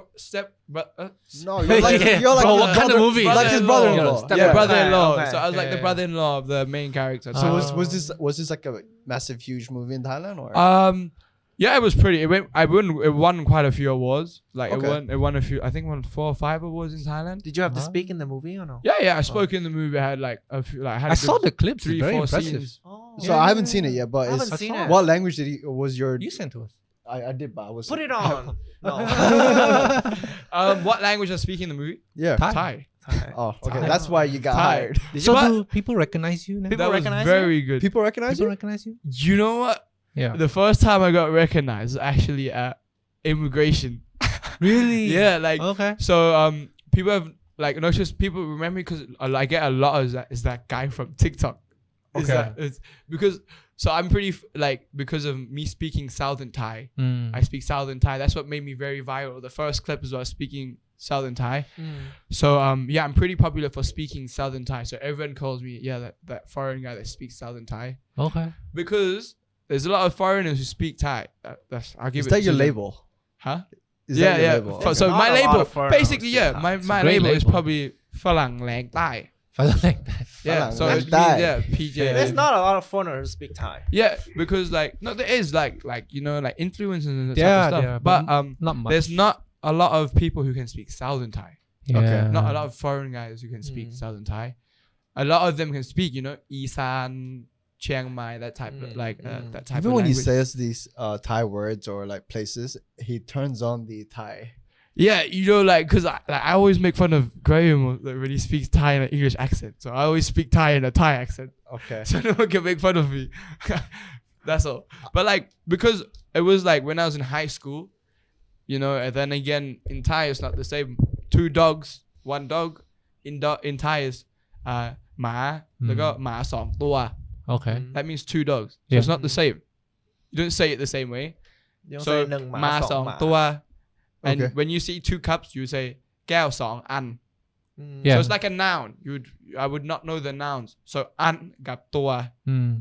No, you're like, Yeah. you're like Bro, his what kind of brother- movie? Like his Brother-in-law. brother-in-law. Step- yeah, Yeah. brother-in-law. Okay. So I was like the Yeah. brother-in-law of the main character. So So was this like a massive, huge movie in Thailand or? yeah, it was pretty. It won quite a few awards. Like Okay. it won a few. I think it won 4 or 5 awards in Thailand. Did you have to Huh? speak in the movie or no? Yeah. I spoke in the movie. I had like a few. Like I had I a saw good the clips. It's 3, very 4 impressive. scenes. Oh. So I haven't seen it yet, but I haven't it's, seen I it. what language was your? You sent to us. I did, but I was. Put it on. No. What language I speak in the movie? Yeah. Thai. Thai. Oh, okay. Thai. That's why you got Thai. hired. So But- do people recognize you now? People That was recognize very good. People recognize People you? recognize you? You know what? Yeah. The first time I got recognized was actually at immigration. Really? Yeah, like Okay. so. People have like noticed. People remember because I get a lot of that guy from TikTok. Okay. It's because so I'm pretty like because of me speaking Southern Thai. I speak Southern Thai. That's what made me very viral. The first clip is I was speaking Southern Thai. So I'm pretty popular for speaking Southern Thai. So everyone calls me that foreign guy that speaks Southern Thai Okay. because there's a lot of foreigners who speak Thai. I'll give Is it. that to your them. label? Huh? Is Yeah, that your yeah. label? So There's my not a lot label, of foreigners basically, who yeah, speak my Thai. my It's a great label is label. probably Falang Lang Thai. I like that. Yeah, Falang so Lang it means Thai. PJ. There's not a lot of foreigners who speak Thai. Yeah, because like no, there is like you know like influences and that Yeah, type of stuff. yeah, but but not much. there's not a lot of people who can speak Southern Thai. Yeah. Okay. Not a lot of foreign guys who can speak Southern Thai. A lot of them can speak, you know, Isan, Chiang Mai, that type of that type Even of when he language. says these Thai words or like places, he turns on the Thai. Yeah, you know, like, cause I always make fun of Graham that really speaks Thai in an English accent. So I always speak Thai in a Thai accent, Okay. so no one can make fun of me. That's all. But like, because it was like when I was in high school, you know, and then again in Thai it's not the same. 2 dogs, 1 dog. In Thai is หมาแล้วก็หมา2 ตัว Okay. That means 2 dogs. So Yeah. it's not the same. You don't say it the same way. You don't So say 1 หมา มา 2 หมา 2 ตัว and Okay. when you see 2 cups you say แก้ว2 อัน Yeah. So it's like a noun. I would not know the nouns. So อันกับตัว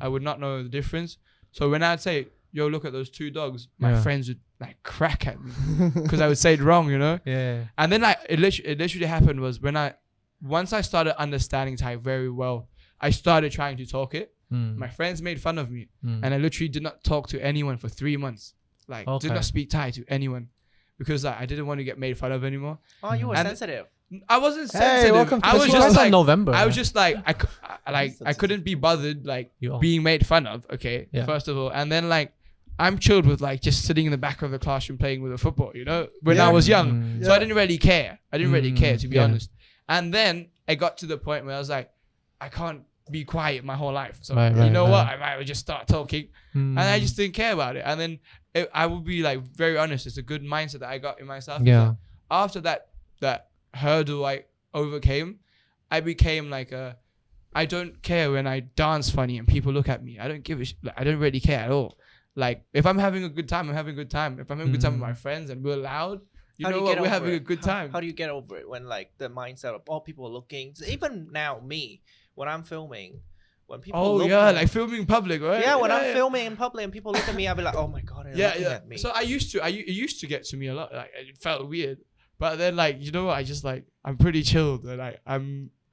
I would not know the difference. So when I'd say, yo, look at those 2 dogs, my Yeah. friends would like crack at me because I would say it wrong, you know. Yeah. And then like it literally happened was when once I started understanding Thai very well, I started trying to talk it. My friends made fun of me, and I literally did not talk to anyone for 3 months. Like did Okay. not speak Thai to anyone because like, I didn't want to get made fun of anymore. Oh, you were And- sensitive. I wasn't Hey, sensitive. welcome to I the was show. just That's like in November. I was just like I couldn't be bothered like You are. being made fun of. Okay, Yeah. first of all, and then like I'm chilled with like just sitting in the back of the classroom playing with a football. You know, when I Yeah. was young, so I Yeah. didn't really care. I didn't really care to be Yeah. honest. And then it got to the point where I was like, I can't be quiet my whole life. So Right, you right, know what? right. I might just start talking, and I just didn't care about it. And then I would be like very honest. It's a good mindset that I got in myself. It's Yeah. like, after that hurdle I overcame, I became like I don't care when I dance funny and people look at me. I don't give a I don't really care at all. Like if I'm having a good time, I'm having a good time. If I'm having a good time with my friends and we're loud, you How do know you what? get We're over having it? a good time. How do you get over it when like the mindset of all people are looking? So even now, me, when I'm filming, when people Oh look yeah, at like filming in public, right? yeah, when I'm filming in public and people look at me, I'll be like, oh my god, they're Yeah, looking yeah. at me. So it used to get to me a lot. Like it felt weird, but then like you know what? I just like I'm pretty chilled. And, like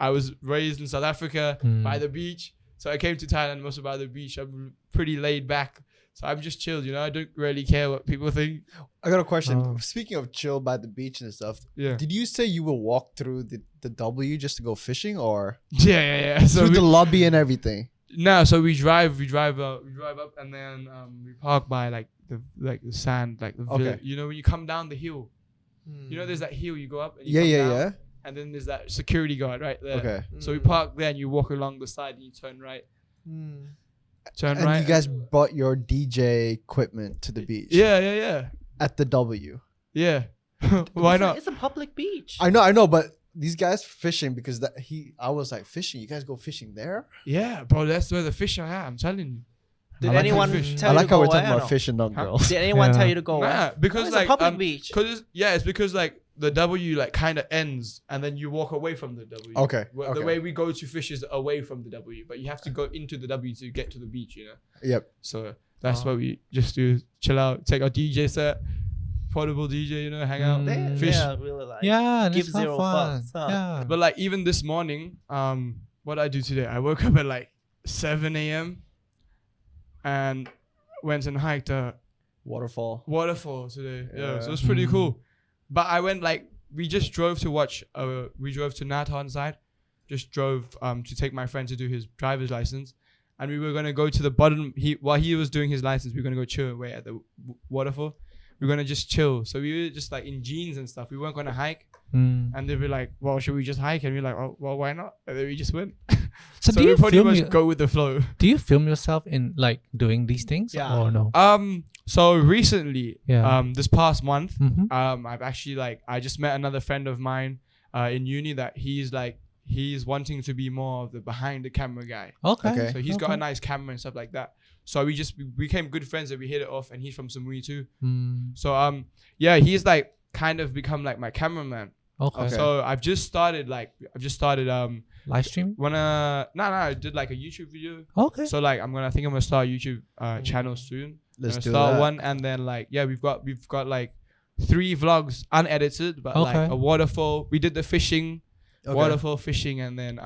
I was raised in South Africa by the beach, so I came to Thailand mostly by the beach. I'm pretty laid back, so I'm just chilled. You know, I don't really care what people think. I got a question. Oh. Speaking of chill by the beach and stuff, Yeah, did you say you will walk through the W just to go fishing, or yeah. So through the lobby and everything? no, so we drive up, and then we park by like the sand, like the Okay. village. You know, when you come down the hill, you know, there's that hill you go up. And you Yeah, come yeah, down, yeah. And then there's that security guard right there. Okay. So we park there and you walk along the side and you turn right. Turn And right. you guys brought your DJ equipment to the beach. Yeah. At the W. Yeah. Why not? It's a public beach. I know, but these guys fishing because I was like, fishing. You guys go fishing there? Yeah, bro, that's where the fish are at. I'm telling you. Did I like anyone how fish- tell I you like to how go we're talking away or about no? fishing, not Huh? girls. Did anyone Yeah. tell you to go away? Nah, because it's like a public beach. it's because like the W like kind of ends and then you walk away from the W. Okay, The okay. way we go to fish is away from the W, but you have to go into the W to get to the beach, you know. Yep. So that's what we just do: chill out, take our DJ set, portable DJ, you know, hang out, They, fish. yeah, really like. Yeah, Give that's not zero fun. fucks, huh? Yeah. But like even this morning, what I do today, I woke up at like 7 a.m. and went and hiked a Waterfall. waterfall today. Yeah, so Yeah. it's pretty cool. But I went like we just drove to watch. We drove to Nathon side. Just drove to take my friend to do his driver's license, and we were gonna go to the bottom. While he was doing his license, we were gonna go chill away at the waterfall. We are gonna just chill. So we were just like in jeans and stuff. We weren't gonna hike. And they were like, "Well, should we just hike?" And we're like, "Oh, well, why not?" And then we just went. So, So do we you pretty film much go with the flow. do you film yourself in like doing these things Yeah. or no? So recently, Yeah. this past month, Mm-hmm. I've actually like I just met another friend of mine in uni that he's wanting to be more of the behind the camera guy. Okay. So he's got okay. a nice camera and stuff like that. So we became good friends and we hit it off, and he's from Samui too. So yeah, he's like kind of become like my cameraman. Okay. So I've just started Live stream. I did like a YouTube video. Okay. So like I think I'm gonna start a YouTube channel soon. Let's Gonna do start that. one, and then like yeah, we've got like 3 vlogs unedited, but like Okay. a waterfall. We did the fishing, Okay. waterfall fishing, and then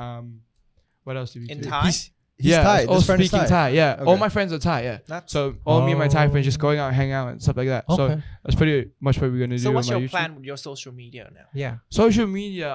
what else did we In do? Thai? He's Yeah, Thai. all This friend is speaking Thai. Yeah, all Okay. my friends are Thai. Yeah, That's- so all me and my Thai friends just Oh. going out, hang out, and stuff like that. So Okay. that's pretty much what we're gonna do. So what's on my your YouTube. plan with your social media now? Yeah. Social media.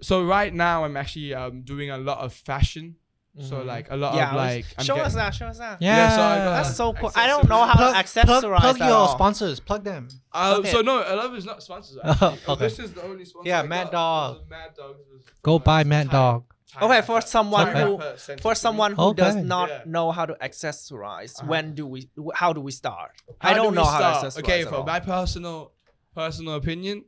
So right now I'm actually doing a lot of fashion. So like a lot Yeah, of like I'm show get- us that. Show us that. Yeah, so I got- That's so cool. I don't know how to accessorize plug that your all. sponsors. Plug them. Okay. So no, a lot of it's not sponsors. Actually. Okay. This is the only sponsor. Yeah, I Mad got. Dog. This is Mad Dog. This is Go from, buy Thai- Mad Dog. Thai Okay, rapper- for someone Thai who- rapper sent it For to me. someone who does Okay. not Yeah. know how to accessorize, how do we start? How I do don't we know how start? to accessorize. Okay, at for all. my personal opinion,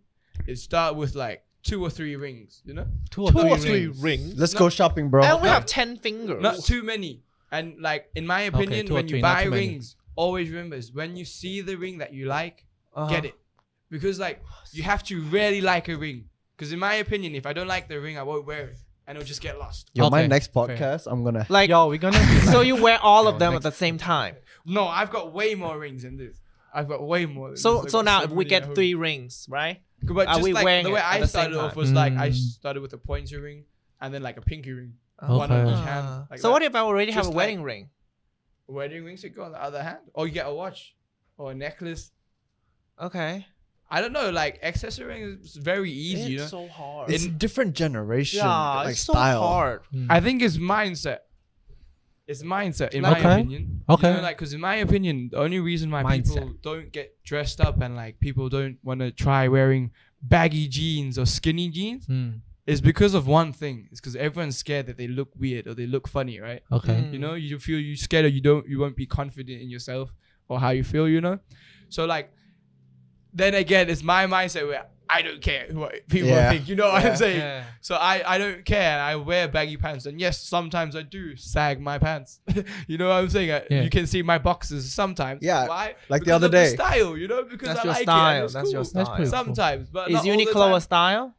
it start with like 2 or 3 rings. You know, 2 or 3 rings. rings. Let's go shopping, bro. I only have 10 fingers. not too many. And like in my opinion, 2 or when 3, you not buy too many. rings, always remember is when you see the ring that you like, Uh-huh. get it, because like you have to really like a ring. Because in my opinion, if I don't like the ring, I won't wear it, and it'll just get lost. Yo, my Okay, next fair. podcast, I'm gonna. Like, Yo, we're gonna be so you wear all of Yo, them next- at the same time. No, I've got way more rings than this. I've got way more. Than So this. I've so got now if we many get at home. 3 rings, right? But are just we like wearing the way it at I the same started off time? was like I Mm. started with a pointer ring and then like a pinky ring, Uh, one on Okay. each hand. Like So that. what if I already have a Just wedding like- ring? Wedding rings you go on the other hand, or you get a watch or a necklace. Okay. I don't know. Like accessory is very easy. You know, It's so hard. It's a different generation, yeah, like it's so style. hard. I think it's mindset. It's mindset, in Okay. my opinion. Okay. You know, like, because in my opinion, the only reason why Mindset. people don't get dressed up and like people don't want to try wearing baggy jeans or skinny jeans is because of one thing. It's because everyone's scared that they look weird or they look funny, right? Okay. Mm. You know, you feel you scared or you won't be confident in yourself or how you feel, you know? So like, then again, it's my mindset where I don't care what people Yeah. think, you know what Yeah. I'm saying? Yeah. So I don't care. And I wear baggy pants. And yes, sometimes I do sag my pants. You know what I'm saying? Yeah. You can see my boxes sometimes. Yeah, Why? like the Because other of day. style, you know? Because That's I your like style. it. And it's That's your cool. style. That's pretty cool. Sometimes, but Is not all the Uniqlo a time. style?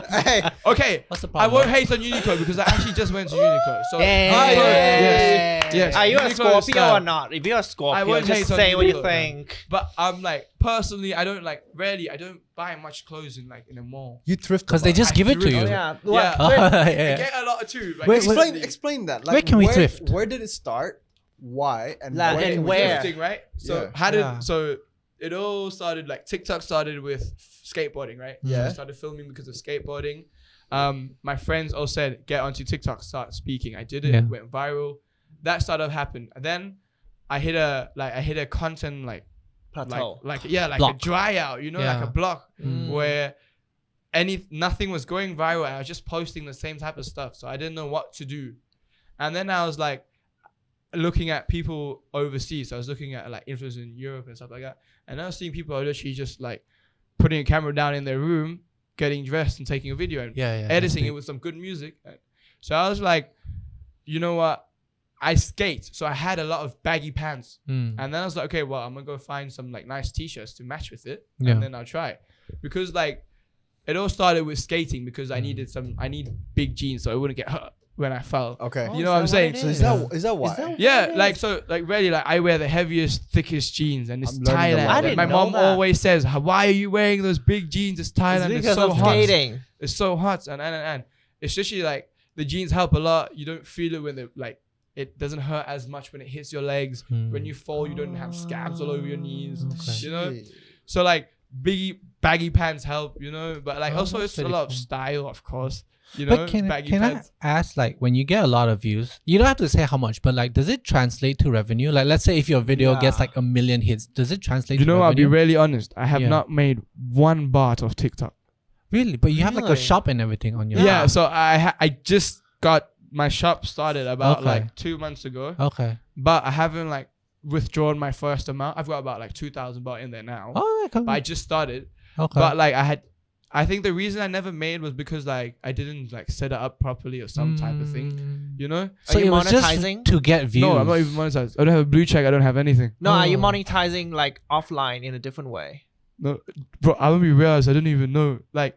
Hey, Okay, What's the I problem? won't hate on Uniqlo because I actually just went to Uniqlo. So Yes. Are you a Uniqlo is Scorpio style. or not? If you're a I Scorpio, won't just hate on say what you Uniqlo. think. But I'm like personally, I don't like rarely. I don't buy much clothes in a mall. you thrift Because they just I give it to thrift. you. Oh, yeah. Yeah. Oh, I yeah. get a lot too. Like, Wait, explain that. Like, where can we thrift? Where did it start? Why and Like, where and can we where? thrift? Thrifting, right? So Yeah. how did Yeah. so it all started like TikTok started with skateboarding, right? Yeah. I started filming because of skateboarding. My friends all said get onto TikTok, start speaking. I did it, Yeah. it went viral. That started happening. And then I hit a content Plateau. like Block. a dry out, you know, like Yeah. a block Mm. where nothing was going viral and I was just posting the same type of stuff. So I didn't know what to do. And then I was like looking at people overseas. So I was looking at like influencers in Europe and stuff like that. And I was seeing people literally just like putting a camera down in their room, getting dressed and taking a video and Yeah. editing it with some good music. So I was like, you know what? I skate. So I had a lot of baggy pants. Mm. And then I was like, okay, well, I'm gonna go find some like nice t-shirts to match with it, Yeah. and then I'll try it. Because like it all started with skating because I need big jeans so I wouldn't get hurt when I fell. Okay. You know what I'm saying? So is Yeah. that why? that- Yeah, like so like really like I wear the heaviest, thickest jeans and it's I'm learning a Thailand. lot. I And didn't my know mom that. always says, why are you wearing those big jeans? It's Thailand. It's It's, because so of hot. skating. It's so hot and it's literally like the jeans help a lot. You don't feel it when they like it doesn't hurt as much when it hits your legs. Mm. When you fall, you don't have scabs all over your knees. Okay. You know? So like baggy pants help, you know, but like Oh, also that's it's a really lot of cool. style, of course. You know, But can baggy I pants. ask, like, when you get a lot of views, you don't have to say how much, but like, does it translate to revenue? Like, let's say if your video gets Yeah. like 1 million hits, does it translate You to know, I'll be revenue? really honest. I have Yeah. not made one baht of TikTok. Really? But you have like a Really? shop and everything on your Yeah, so I just got my shop started about Okay. like 2 months ago, Okay. but I haven't like withdrawn my first amount. I've got about like 2,000 baht in there now, Oh, okay. but I just started. Okay. But like I think the reason I never made was because like I didn't like set it up properly or some type of thing, Mm. you know? So Are you it was just monetizing? to get views. No, I'm not even monetized. I don't have a blue check. I don't have anything. No, are you Oh. monetizing like offline in a different way? No, bro, I don't be realized. I don't even know. Like,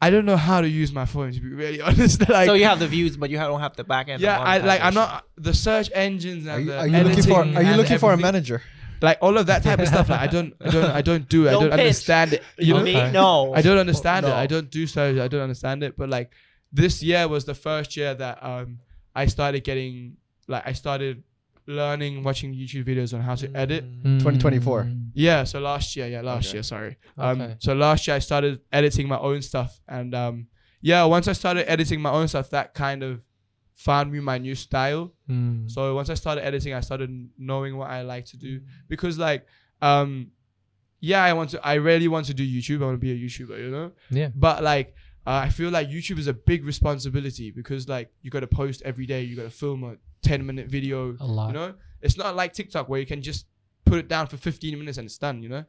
I don't know how to use my phone to be really honest. Like, So you have the views, but you don't have the back end. yeah, of I'm monetization. not the search engines and Are the you looking for? editing Are you and looking for a everything. manager? Like all of that type of stuff. Like I don't do. I Don't don't pitch. understand it. You know, Me? Okay. No. I don't understand it. No. I don't do so. I don't understand it. But like this year was the first year that I started learning, watching YouTube videos on how to edit. Mm. 2024. Yeah, so last year, Okay. year, sorry. Okay. So last year I started editing my own stuff, and once I started editing my own stuff, that kind of found me my new style. Mm. So once I started editing, I started knowing what I like to do because like I really want to do YouTube. I want to be a YouTuber, you know. Yeah. But like I feel like YouTube is a big responsibility because like you got to post every day, you got to film a 10-minute video. A lot. You know, it's not like TikTok where you can just put it down for 15 minutes and it's done, you know.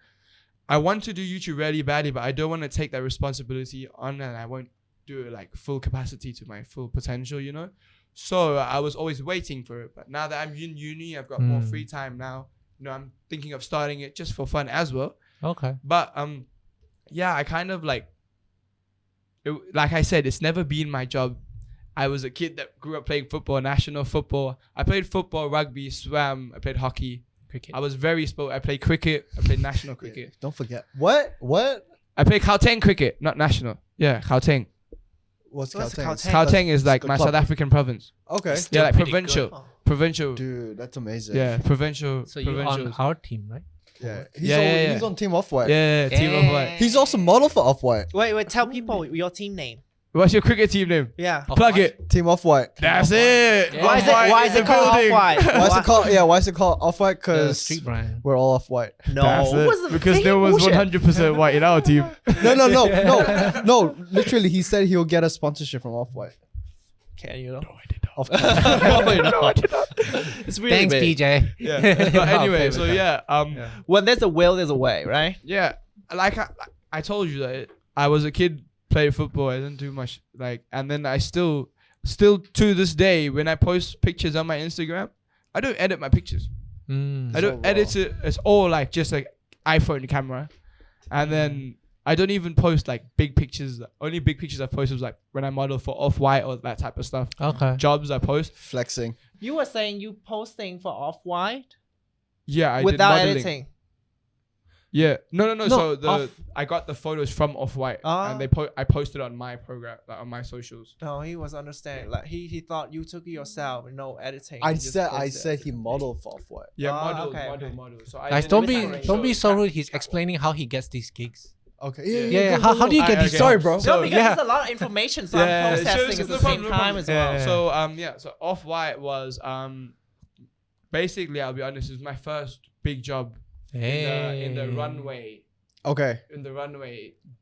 I want to do YouTube really badly, but I don't want to take that responsibility on and I won't do it like full capacity to my full potential, you know. So I was always waiting for it. But now that I'm in uni, I've got more free time now. You know, I'm thinking of starting it just for fun as well. Okay. But I kind of like I said, it's never been my job. I was a kid that grew up playing football, national football. I played football, rugby, swam. I played hockey. Cricket. I was very sport. I played cricket. I played national cricket. Don't forget. What? I played Gauteng cricket, not national. Yeah, Gauteng. What's What's Gauteng? Gauteng? Gauteng is like the my club. South African province. Okay. Yeah, like Pretty provincial. good. Provincial. Dude, that's amazing. Yeah, provincial. So you're on provincials. our team, right? Yeah. He's on Team Off White. Yeah, team of what? He's also model for Off White. Wait, tell people your team name. What's your cricket team name? Yeah. Plug it. Team Off White. That's it. Yeah. Why is it called building. Off-White? Why is it called Off White? The Because street brand. we're all Off White. No, That's it. what's the Because thing? there was Bullshit. 100% white in our team. No. Literally, he said he'll get a sponsorship from Off White. Can you know? Off It's really Thanks, big. PJ. Yeah. But anyway, so yeah, When there's a will, there's a way, right? yeah. Like I told you that I was a kid, played football. I didn't do much. Like, and then I still to this day, when I post pictures on my Instagram, I don't edit my pictures. Mm. I don't edit it. It's all like just like iPhone camera, and then I don't even post like big pictures. Only big pictures I post was like when I model for Off-White or that type of stuff. Okay. Jobs I post. Flexing. You were saying you posting for Off-White Yeah, I did without modeling. editing. Yeah, no. No, So Off- I got the photos from Off-White, Ah. and I posted on my program, like, on my socials. No, he was understanding. Like he thought you took it yourself and no editing. I You just said posted. he modeled for Off-White. Yeah, Ah, model. okay. So I Guys, did don't a be different don't be show. so rude. He's explaining how he gets these gigs. Okay. Yeah. How do you get these? okay. Sorry, bro. No, So- because yeah. there's a lot of information, so Yeah, I'm sure, processing sure, at no the problem, same no time problem. as well. Yeah. So Off-White was basically, I'll be honest, it was my first big job in the runway Okay.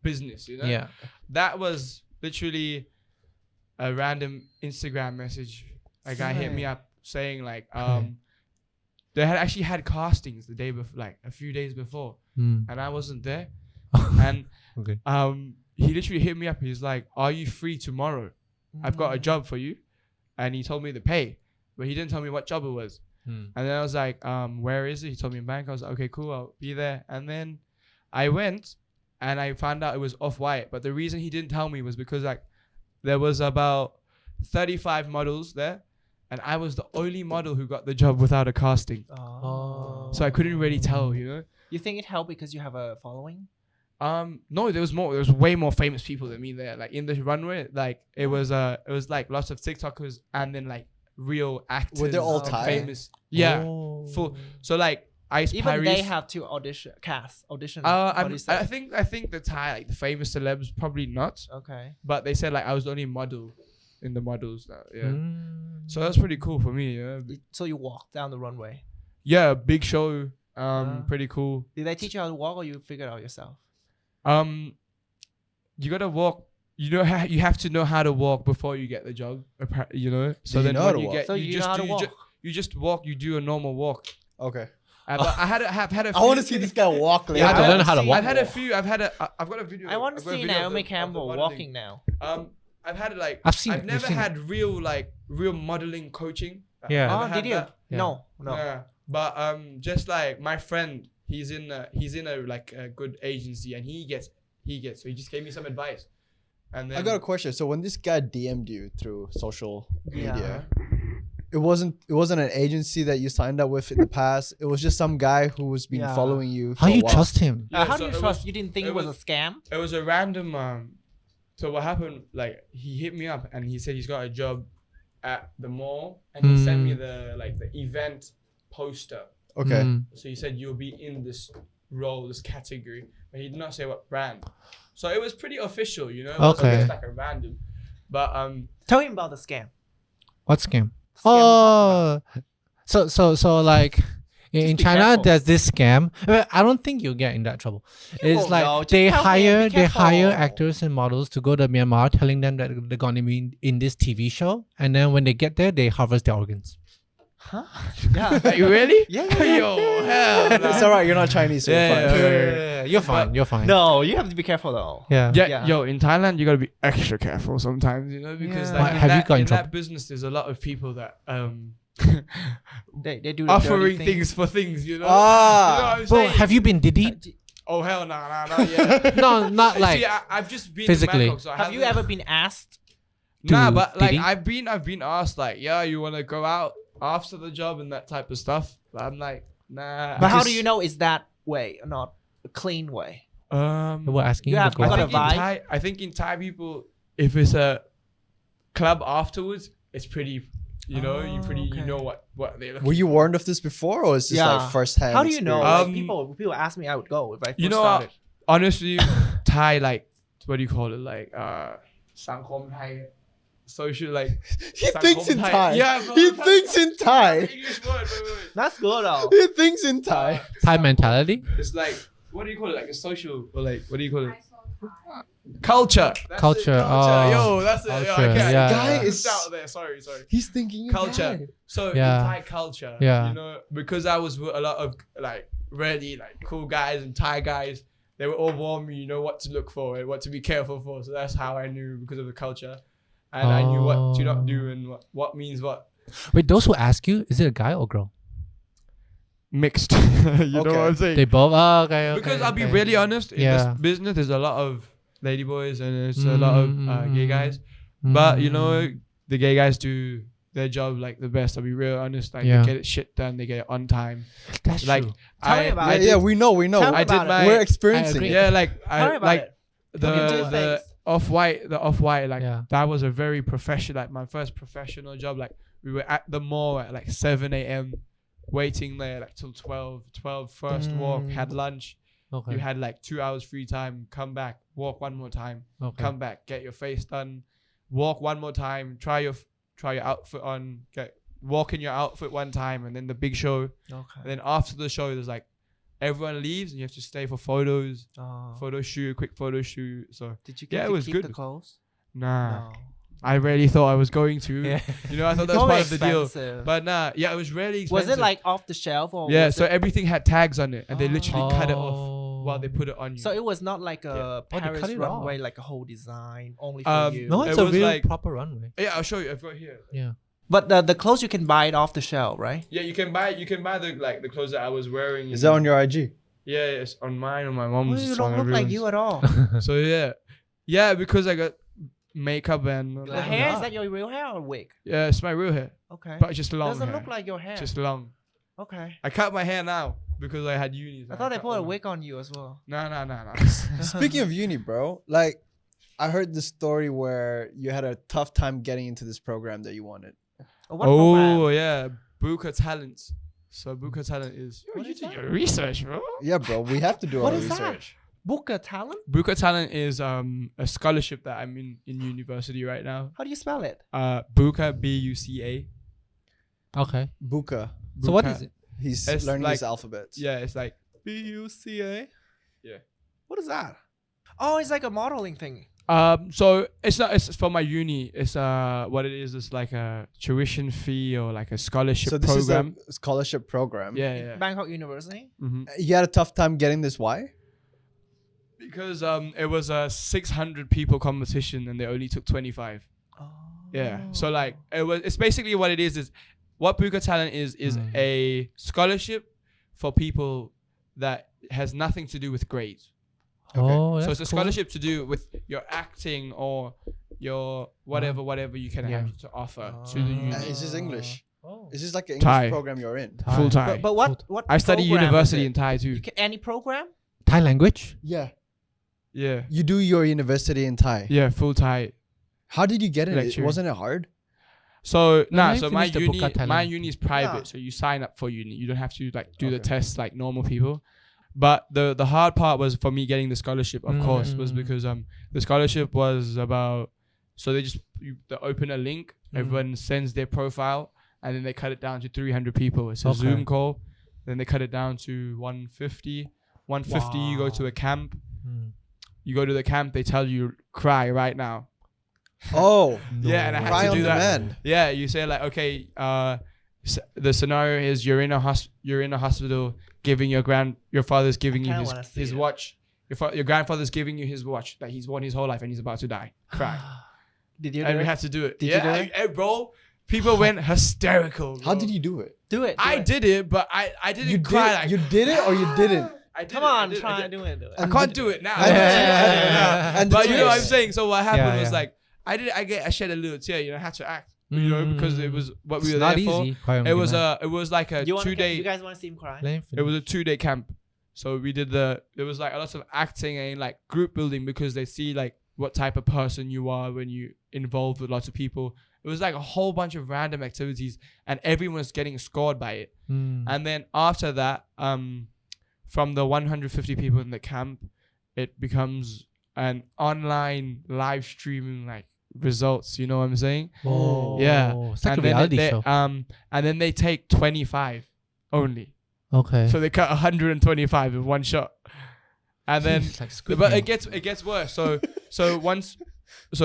business. You know. Yeah. That was literally a random Instagram message. A guy hit me up saying like they had actually had castings the day before, like a few days before, Mm. and I wasn't there. And Okay. he literally hit me up. He's like, "Are you free tomorrow? I've got a job for you," and he told me the pay, but he didn't tell me what job it was. Mm. And then I was like, "Where is it?" He told me in Bangkok. I was like, "Okay, cool, I'll be there." And then I went, and I found out it was Off-White. But the reason he didn't tell me was because like there was about 35 models there, and I was the only model who got the job without a casting. Oh. So I couldn't really tell, you know. You think it helped because you have a following? No, there was more. There was way more famous people than me there. Like in the runway, like it was like lots of TikTokers and then like real actors. Were they all and Thai? famous? Yeah, Oh. full. So like Ice Even Paris. they have to audition. What do you I say? think the Thai, like the famous celebs, probably not. Okay. But they said like I was the only model in the models. Yeah. Mm. So that's pretty cool for me. Yeah. So you walk down the runway. Yeah, big show. Ah. Pretty cool. Did they teach you how to walk, or you figured out yourself? You gotta walk. You know, you have to know how to walk before you get the job. You know. So you then know how when to you walk? get, So you know how to walk. You just walk. You do a normal walk. Okay. But I have had a few. I want to see this guy walk. You have to I've learn how to seen- walk. I've had a few. I've got a video. I want to I've got a see video of Naomi the Campbell modeling. walking now. I've had like I've seen. I've I've never seen had real modeling coaching. Yeah. I've Oh, never had did you? that. Yeah. No. Yeah. But just like my friend, he's in a like a good agency, and he gets so he just gave me some advice. And then I got a question. So when this guy DM'd you through social Yeah. media, it wasn't an agency that you signed up with in the past. It was just some guy who was been Yeah. following you. How for a you while. trust him? Yeah, How so do you it trust? was- You didn't think it it was a was- scam? It was a random. So what happened? Like he hit me up and he said he's got a job at the mall, and he sent me the event poster. Okay. Mm. So he said you'll be in this role, this category, but he did not say what brand. So it was pretty official, you know. It wasn't Okay. just like a random. But Tell him about the scam. What scam? Scam. Oh, so like in be China, careful. there's this scam. I don't think you'll get in that trouble. It's won't like know. Just they tell him, hire be they hire careful. actors and models to go to Myanmar, telling them that they're gonna be in this TV show, and then when they get there, they harvest their organs. Huh? Yeah. are you really? Yeah. Yo, hell. It's alright. You're not Chinese. So Yeah, you're fine. yeah. You're fine. You're fine. No, you have to be careful though. Yeah. Yeah, Yeah. yo, in Thailand you gotta be extra careful sometimes, you know, because Yeah. like Have you got in in trouble? that business there's a lot of people that They do the offering dirty things for things, you know. Ah. You know what I'm Bro, saying? have you been Diddy? Oh hell nah, not yet. No, not like. See, I've just been physically. To Bangkok, so I Have you haven't- ever been asked? Nah, to but like Diddy? I've been asked like, yeah, you wanna go out after the job and that type of stuff. But I'm like, nah. But how just- do you know is that way, not a clean way? We're asking You you have to go. got I a think in vibe? Thai, I think in Thai people, if it's a club afterwards, it's pretty. You know, you okay. know what they. Were you warned of this before, or is this Yeah. like first hand? How do you know? experience? Like, people ask me, I would go if I first You know, started. honestly, Thai like what do you call it? Like Sangkom Thai, social like. He thinks in Sangkom Thai. Yeah, bro, He I'm thinks in Thai. English word. Wait. That's good though. He thinks in Thai. Thai mentality. It's like what do you call it? Like a social or like what do you call it? Culture. That's Culture, it, oh. Yo, that's it. Culture, Okay. yeah. Guy It's is- out there. Sorry. He's thinking in Culture. Thai. So Yeah. in Thai culture, Yeah. you know, because I was with a lot of like really like cool guys and Thai guys, they would all warn me, you know, what to look for and what to be careful for. So that's how I knew because of the culture, and I knew what to not do and what means what. Wait, those who ask you, is it a guy or girl? mixed. You know what I'm saying? They both. Oh, okay. Because okay, I'll be okay. really honest, in Yeah. this business, there's a lot of ladyboys and there's a lot of gay guys. But you know, the gay guys do their job like the best. I'll be real honest. Like Yeah. they get it shit done, they get it on time. That's Like true. Tell me about I it. did, Yeah, we know. Tell me I did about it. my We're experiencing agree. it. yeah, like Tell me I about like it. Two the things. off-white like Yeah. that was a very professional, like my first professional job. Like we were at the mall at like 7 a.m. waiting there like till 12 first walk, had lunch. Okay. You had like 2 hours free time, come back, walk one more time, okay. come back, get your face done, walk one more time, try your outfit on, walk in your outfit one time, and then the big show. Okay. And then after the show, there's like everyone leaves and you have to stay for photos, Oh. quick photo shoot. So Did you Yeah, get it to was keep good. the clothes? nah, No. I really thought I was going to. Yeah. You know, I thought that was Probably part of the deal. expensive. But nah, yeah, it was really expensive. Was it like off the shelf or? Yeah, was so it- everything had tags on it, and they literally cut it off Oh. while they put it on you. So it was not like a they Paris cut it runway, off. like a whole design only for you. No, It it's a was real like- proper runway. Yeah, I'll show you. I've got here. Yeah. But the clothes you can buy it off the shelf, right? Yeah, you can buy the clothes that I was wearing. Is that on your IG? Yeah, it's on mine, on my Oh, mom's. you it's don't on look like everyone's. you at all. So yeah, because I got makeup and The hair, is that your real hair or wig? yeah, it's my real hair, Okay. but just long Doesn't hair. look like your hair. Just long. Okay. I cut my hair now because I had uni. I thought they put a wig on you as well. No. Speaking of uni, bro, like I heard the story where you had a tough time getting into this program that you wanted. What Oh program? yeah, Buka Talents. So Buka Talent is. What you is did that? your research, bro. Yeah, bro, we have to do What our is that? research. Booker Talent? Buka Talent is a scholarship that I'm in university right now. How do you spell it? Buka BUCA. Okay. Buka. So what Buka. is it? He's It's learning like- his alphabets. Yeah, it's like BUCA. What is that? Oh, it's like a modeling thing. So it's not. It's for my uni. It's what it is like a tuition fee or like a scholarship So this program. is a scholarship program. Yeah. Bangkok University. hmm You had a tough time getting this. Why? Because it was a 600 people competition and they only took 25. Oh. Yeah. So like it's basically what it is what Buka Talent is a scholarship for people that has nothing to do with grades. Oh, So that's it's a cool. scholarship to do with your acting or your whatever you can Yeah. have to offer to the uni. Is this English? Oh. Is this like an Thai. English program you're in? Thai. Full time. But what? I study program is university it? in Thai too. You can, any program? Thai language? Yeah. Yeah. You do your university in Thai. Yeah, full Thai. How did you get in? It Lecturing. wasn't it hard? So No, I so my finished the uni Buka Talent. my uni is private, Yeah. so you sign up for uni. You don't have to like do the Okay. tests like normal people. But the hard part was for me getting the scholarship, of course, was because the scholarship was about so they open a link, everyone sends their profile, and then they cut it down to 300 people. It's a Okay. Zoom call. Then they cut it down to 150. 150 you go to Wow. a camp. Mm. You go to the camp, they tell you cry right now. Oh, Yeah, and I had cry to on do that. demand. Yeah, you say like, okay, the scenario is you're in a hospital, giving your father's giving you kinda wanna see his it. watch. Your grandfather's giving you his watch that he's worn his whole life and he's about to die. Cry, Did you do and we it? had to do it. Did you do it? Bro? People went hysterical. How bro. did you do it? Do it. I did it, but I didn't You cry. did. Like, You did it or you didn't? I did Come it, I on, did it, I try did do it. Do it. I And can't the- do it now. and the- Yeah. and the But you know what I'm tears. saying. So what happened was yeah. like I shed a little tear. You know, I had to act. You know, because it was what we It's were not there for. easy. Quite It was like a You 2 day. You guys want to see him cry? It was a 2-day camp. So we did there was like a lot of acting and like group building because they see like what type of person you are when you involved with lots of people. It was like a whole bunch of random activities and everyone's getting scored by it. And then after that, from the 150 people in the camp, it becomes an online live streaming like results. You know what I'm saying? Oh, Yeah. It's like a and then reality they, show. and then they take 25 only. Okay. So they cut 125 in one shot, and then It's like Squid but Game. it gets worse. So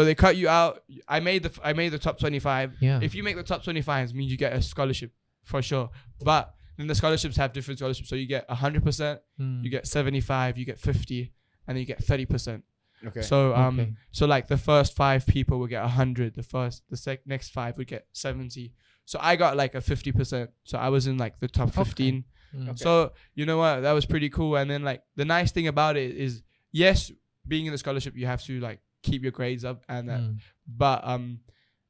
they cut you out. I made the top 25. Yeah. If you make the top 25, it means you get a scholarship for sure. But then the scholarships have different scholarships. So you get 100%, Mm. you get 75, you get 50, and then you get 30%. Okay. So Okay. so like the first 5 people would get 100. Next 5 would get 70. So I got like a 50%. So I was in like the top 15. Mm. So you know what? That was pretty cool. And then like the nice thing about it is, yes, being in the scholarship, you have to like keep your grades up, and but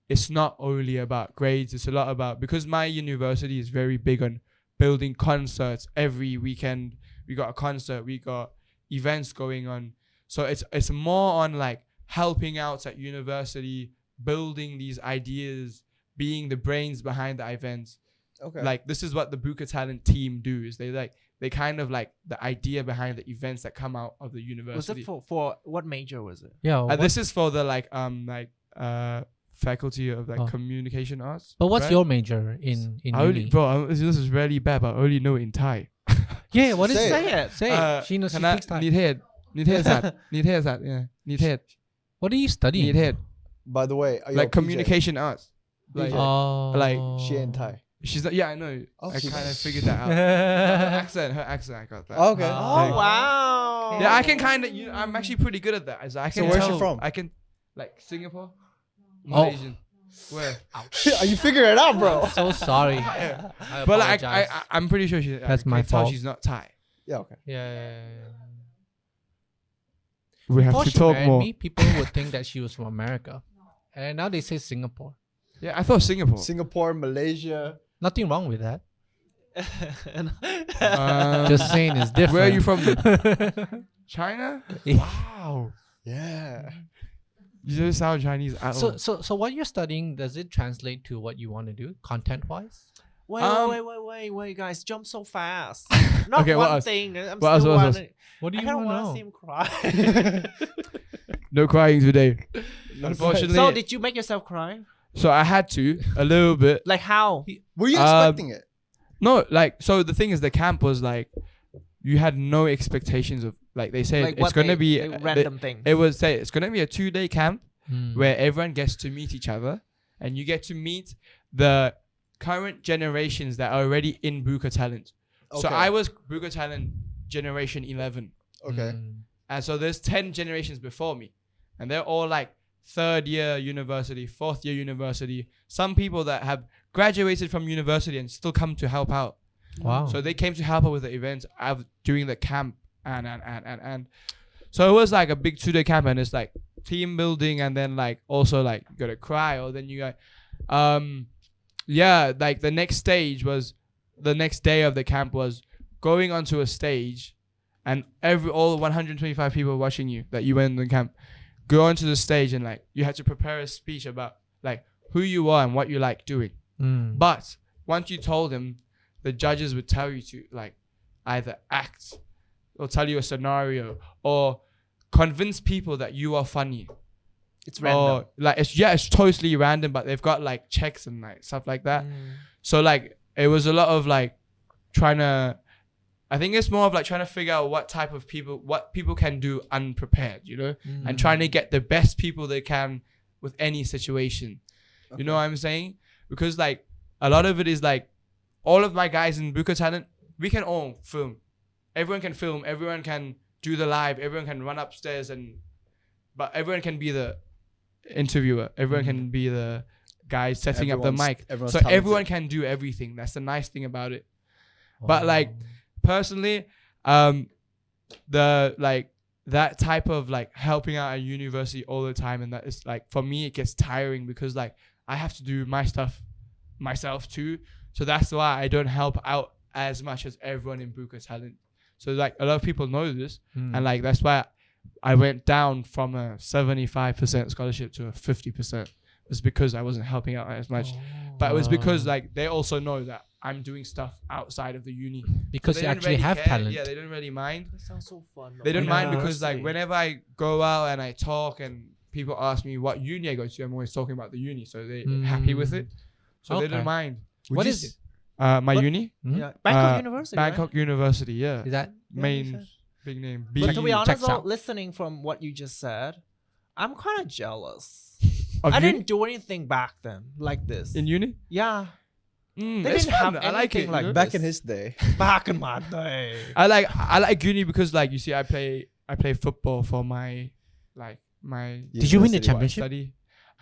it's not only about grades. It's a lot about, because my university is very big on building concerts every weekend. We got a concert, we got events going on. So it's more on like helping out at university, building these ideas, being the brains behind the events. Okay. Like this is what the Buka Talent team do, is they kind of like the idea behind the events that come out of the Was university. it for what major was it? Yeah. This is for the faculty of like Oh. communication arts. but what's right? your major in I only, uni? bro, this is really bad, but I only know it in Thai. Yeah, what is Say it? Say it. Say it. She knows, she speaks Thai. นิเทศ ศาสตร์ นิเทศศาสตร์ yeah นิเทศ What are you studying? นิเทศ By the way, are you like a PJ? communication arts. Like, Oh. like She in Thai. she's not, yeah, I know. Oh, I she's- kind of figured that out. Her accent, I got that. Okay. Oh Like- wow. Yeah, I can kind of. I'm actually pretty good at that. As I can where's she tell- from? I can, like Singapore, Oh. Malaysian. Where? Are you figuring it out, bro? So sorry. Yeah. I But like, apologize. I'm pretty sure she. That's I my can tell fault. she's not Thai. Yeah. Okay. Yeah. We have Before to she talk married more. me, people would think that she was from America, and now they say Singapore. Yeah, I thought Singapore. Singapore, Malaysia. Nothing wrong with that. Um, Just saying it's different. Where are you from? China? Wow. Yeah. You don't sound Chinese at all. So what you're studying, does it translate to what you want to do content wise? Wait, guys, jump so fast. Not Okay, what one else? thing. I'm What else, still what else? wondering. What do I you kind of want want to to see know? him cry. No crying today. Unfortunately. So did you make yourself cry? So I had to a little bit. Like how? Were you expecting it? No, like, so the thing is, the camp was like, you had no expectations of, like they said, Like it's what gonna they- be like random things. It was say it's gonna be a 2-day camp Hmm. where everyone gets to meet each other, and you get to meet the current generations that are already in Buka Talent. So Okay. I was Buka Talent generation 11, Okay. Hmm. and so there's 10 generations before me, and they're all like 3rd year university, 4th year university. Some people that have graduated from university and still come to help out. Wow. So they came to help out with the events during the camp, and so it was like a big 2-day camp, and it's like team building, and then like also like you gotta cry, or then you got yeah, like the next stage was, the next day of the camp was going onto a stage, and all 125 people watching you that you went in the camp, go onto the stage, and like you had to prepare a speech about like who you are and what you like doing. Hmm. But once you told them, the judges would tell you to like either act or tell you a scenario or convince people that you are funny. It's random. Or like it's totally random, but they've got like checks and like stuff like that. So like it was a lot of like trying to, I think it's more of like trying to figure out what people can do unprepared, you know, and trying to get the best people they can with any situation. You know what I'm saying? Because like a lot of it is like, all of my guys in Buka Talent, we can all film. Everyone can film. Everyone can do the live. Everyone can run upstairs, but everyone can be the interviewer. Everyone can be the guy setting up the mic. Everyone's So talented. everyone can do everything. That's the nice thing about it. But like personally, the like that type of like helping out at university all the time, and that is like, for me it gets tiring, because like I have to do my stuff myself too. So that's why I don't help out as much as everyone in Buka Talent. So like a lot of people know this, and like that's why I went down from a 75% scholarship to a 50%. It's because I wasn't helping out as much. But it was because like they also know that I'm doing stuff outside of the uni. because They you don't actually really have care. talent. Yeah, they don't really mind. That sounds so fun. They don't mind because like University. whenever I go out and I talk and people ask me what uni I go to, I'm always talking about the uni, so they're happy with it. So they Okay. don't mind. What is it? My But- uni? Hmm? Yeah, Bangkok Uh, University. Bangkok University, yeah. Is that Yeah, Main makes big name. But to be honest, checks though, out. listening from what you just said, I'm kind of jealous. Of I uni? didn't do anything back then like this. In uni? Yeah, they It's didn't fun. have I like it. anything like you know? Back in his day. back in my day. I like uni because like you see I play football for my Did you win the University-wise. championship? study.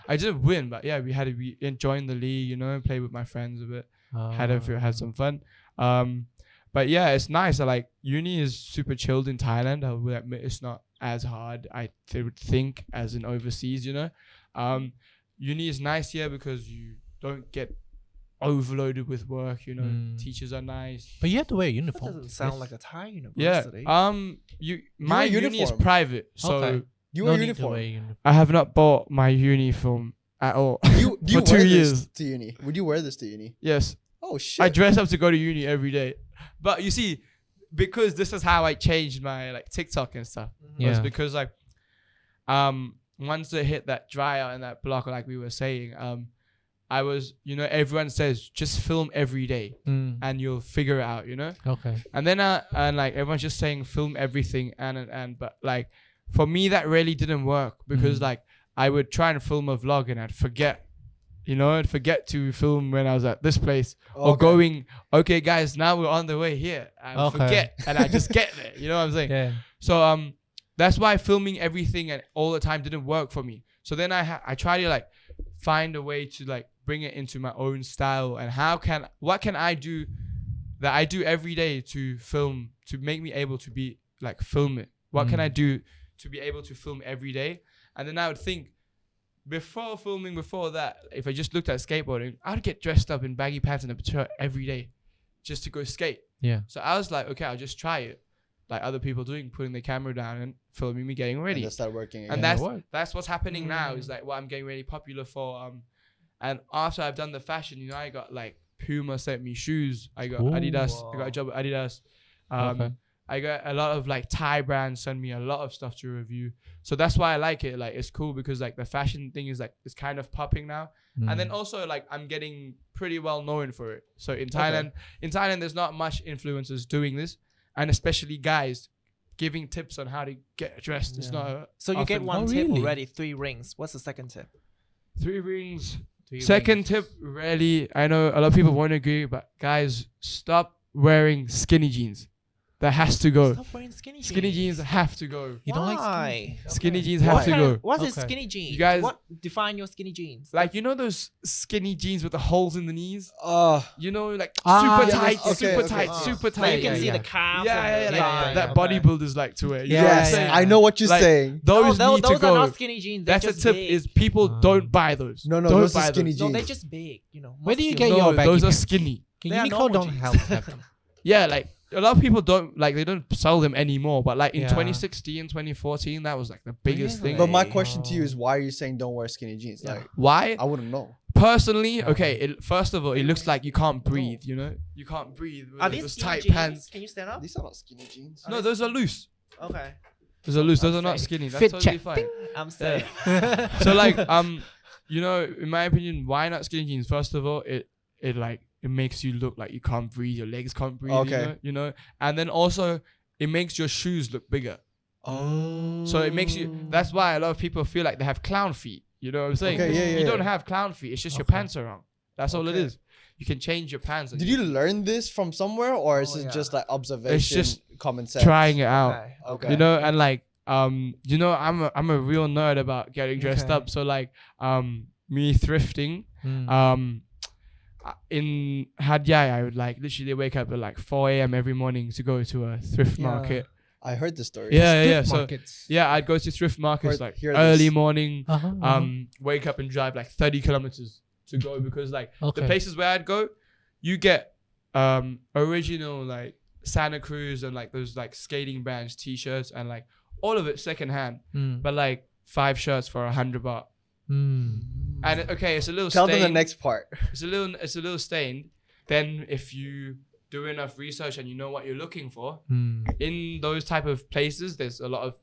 I didn't win, but yeah, we enjoyed the league, you know, and play with my friends a bit. Had some fun. But But yeah, it's nice. I like uni is super chilled in Thailand. I will admit it's not as hard would think as in overseas. Uni is nice here because you don't get overloaded with work. Teachers are nice. But you have to wear a That uniform. doesn't sound like a Thai Yeah. university. My uni is uniform. private, so Okay. You No wear need to uniform. wear uniform. I have not bought my uniform at all. Do you For 2 wear years. this to uni? Would you wear this to uni? Yes. Oh shit. I dress up to go to uni every day. But you see, because this is how I changed my like TikTok and stuff. Yeah. Was because like once it hit that dry out and that block, like we were saying, I was, everyone says just film every day and you'll figure it out, Okay. And then and like everyone's just saying film everything but like for me that really didn't work because like I would try and film a vlog and I'd forget. I'd forget to film when I was at this place or going, okay, guys, now we're on the way here. I forget and I just get there. You know what I'm saying? Yeah. So that's why filming everything and all the time didn't work for me. So then I try to like find a way to like bring it into my own style and what can I do that I do every day to film to make me able to be like film it? What can I do to be able to film every day? And then I would think, before that, if I just looked at skateboarding, I'd get dressed up in baggy pants and a shirt every day just to go skate. Yeah. So I was like, okay, I'll just try it. Like other people doing, putting the camera down and filming me getting ready. And that started working. And again. that's what's happening now is like what I'm getting really popular for. And after I've done the fashion, I got like Puma sent me shoes. I got Ooh. Adidas. Wow. I got a job at Adidas. Okay. I got a lot of like Thai brands send me a lot of stuff to review. So that's why I like it. Like it's cool because like the fashion thing is like it's kind of popping now. And then also like I'm getting pretty well known for it. So in Thailand, there's not much influencers doing this, and especially guys giving tips on how to get dressed. It's not So you get often- one Oh, tip really? already, 3 rings. What's the second tip? 3 rings. 3 Second rings. tip, really, I know a lot of people won't agree, but guys, stop wearing skinny jeans. That has to go. Stop wearing skinny jeans. Skinny jeans have to go. You don't like Why? Skinny jeans Why? have to go. What is Okay. skinny jeans? You guys- what define your skinny jeans? Like, those skinny jeans with the holes in the knees? Uh, Like Ah, super yeah, tight, okay, super okay. tight, Ah. super Like tight. you can yeah, see yeah. the calves. Yeah, and like that okay. bodybuilders like to wear. You know Yeah, what I'm yes, saying? I know what you're Like, saying. Those No, need to those go. are not skinny jeans. They're That's the just tip big. is people Ah. don't buy those. No, Don't those are buy skinny those. No, they're jeans. just big. Where do you muscular. get your baggy those are pants? skinny. Can They are Uniqlo normal don't jeans. have them. Yeah, like a lot of people they don't sell them anymore. But like in Yeah. 2016, 2014, that was like the biggest thing. Really? But my question to you is, why are you saying don't wear skinny jeans? Yeah. Like, Why? I wouldn't know. Personally, okay. First of all, it looks like you can't breathe. You can't breathe with Are these those skinny tight jeans? pants. Can you stand up? These are not skinny jeans. No, those are loose. Okay. Those are loose. Those are I'm not safe. skinny. That's Fit totally check. fine. I'm safe. So like in my opinion, why not skinny jeans? First of all, it makes you look like you can't breathe. Your legs can't breathe. Okay. And then also it makes your shoes look bigger. Oh. So it makes you. That's why a lot of people feel like they have clown feet. You know what I'm saying? Okay, yeah, You yeah. don't have clown feet. It's just your Okay. pants are wrong. That's all it Okay. is. You can change your pants. and Did you learn this from somewhere, or is Oh, it yeah. just like observation, just common sense? trying it out? Okay. Okay. And like I'm a real nerd about getting dressed Okay. up. So like me thrifting. In Hadyai, I would like literally wake up at like 4 a.m. every morning to go to a thrift Yeah. market. I heard the story. Yeah. So Markets. yeah, I'd go to thrift markets Heard- like hear early this. morning. Uh-huh, Wake up and drive like 30 kilometers to go because like Okay. the places where I'd go, you get original like Santa Cruz and like those like skating brands t-shirts and like all of it secondhand, but like 5 shirts for 100 baht. And okay, it's a little Tell them stained. the next part. It's a little stained. Then if you do enough research and you know what you're looking for, in those type of places, there's a lot of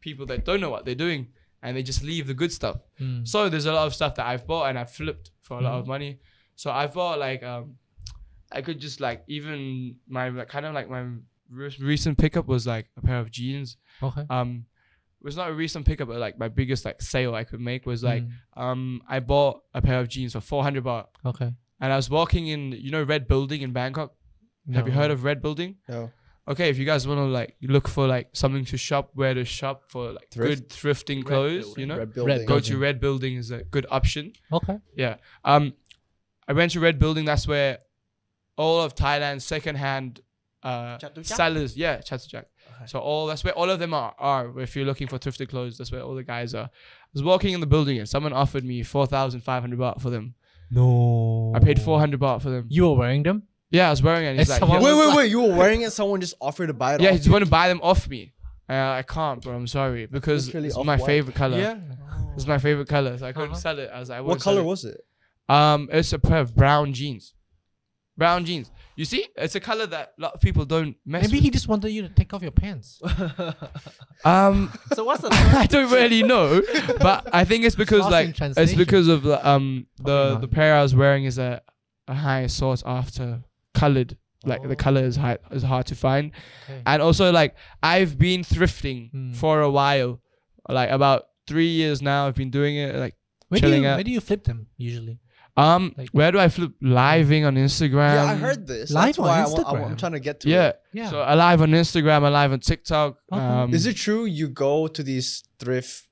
people that don't know what they're doing and they just leave the good stuff. So there's a lot of stuff that I've bought and I've flipped for a lot of money. So I've bought like I could just like even my like, kind of like my recent pickup was like a pair of jeans. Okay. It was not a recent pickup, but like my biggest like sale I could make was like I bought a pair of jeans for 400 baht. Okay. And I was walking in, Red Building in Bangkok. Have you heard of Red Building? No. Okay, if you guys want to like look for like something to shop, where to shop for like Thrift? good thrifting clothes, Building. Red building. go to Red Building is a good option. Okay. Yeah. I went to Red Building. That's where all of Thailand's secondhand Chatuchak? sellers. Yeah, Chatuchak. Okay. So that's where all of them are. If you're looking for thrifted clothes, that's where all the guys are. I was walking in the building and someone offered me 4,500 baht for them. No. I paid 400 baht for them. You were wearing them? Yeah, I was wearing it. And he's And like, someone "Yeah." Wait. You were wearing it. Someone just offered to buy it. Yeah, off he just you? want to buy them off me. I can't, bro. I'm sorry because Literally it's my off-white? favorite color. Yeah. It's my favorite color, so I couldn't Uh-huh. sell it. I was like, I What wouldn't sell color it. was it? It's a pair of brown jeans. Brown jeans. You see, it's a color that a lot of people don't mess Maybe with. he just wanted you to take off your pants. So what's the I don't really know, but I think it's because Lost in like it's translation. because of the not. the pair I was wearing is a high sought after colored. Like the color is hard to find, Okay. and also like I've been thrifting for a while, like about 3 years now. I've been doing it like chilling out. Where do you flip them usually? Like- Where do I flip? Living on Instagram. Yeah, I heard this. live That's on why Instagram. I'm trying to get to Yeah. it. Yeah. So I live on Instagram. I live on TikTok. Okay. Is it true you go to these thrift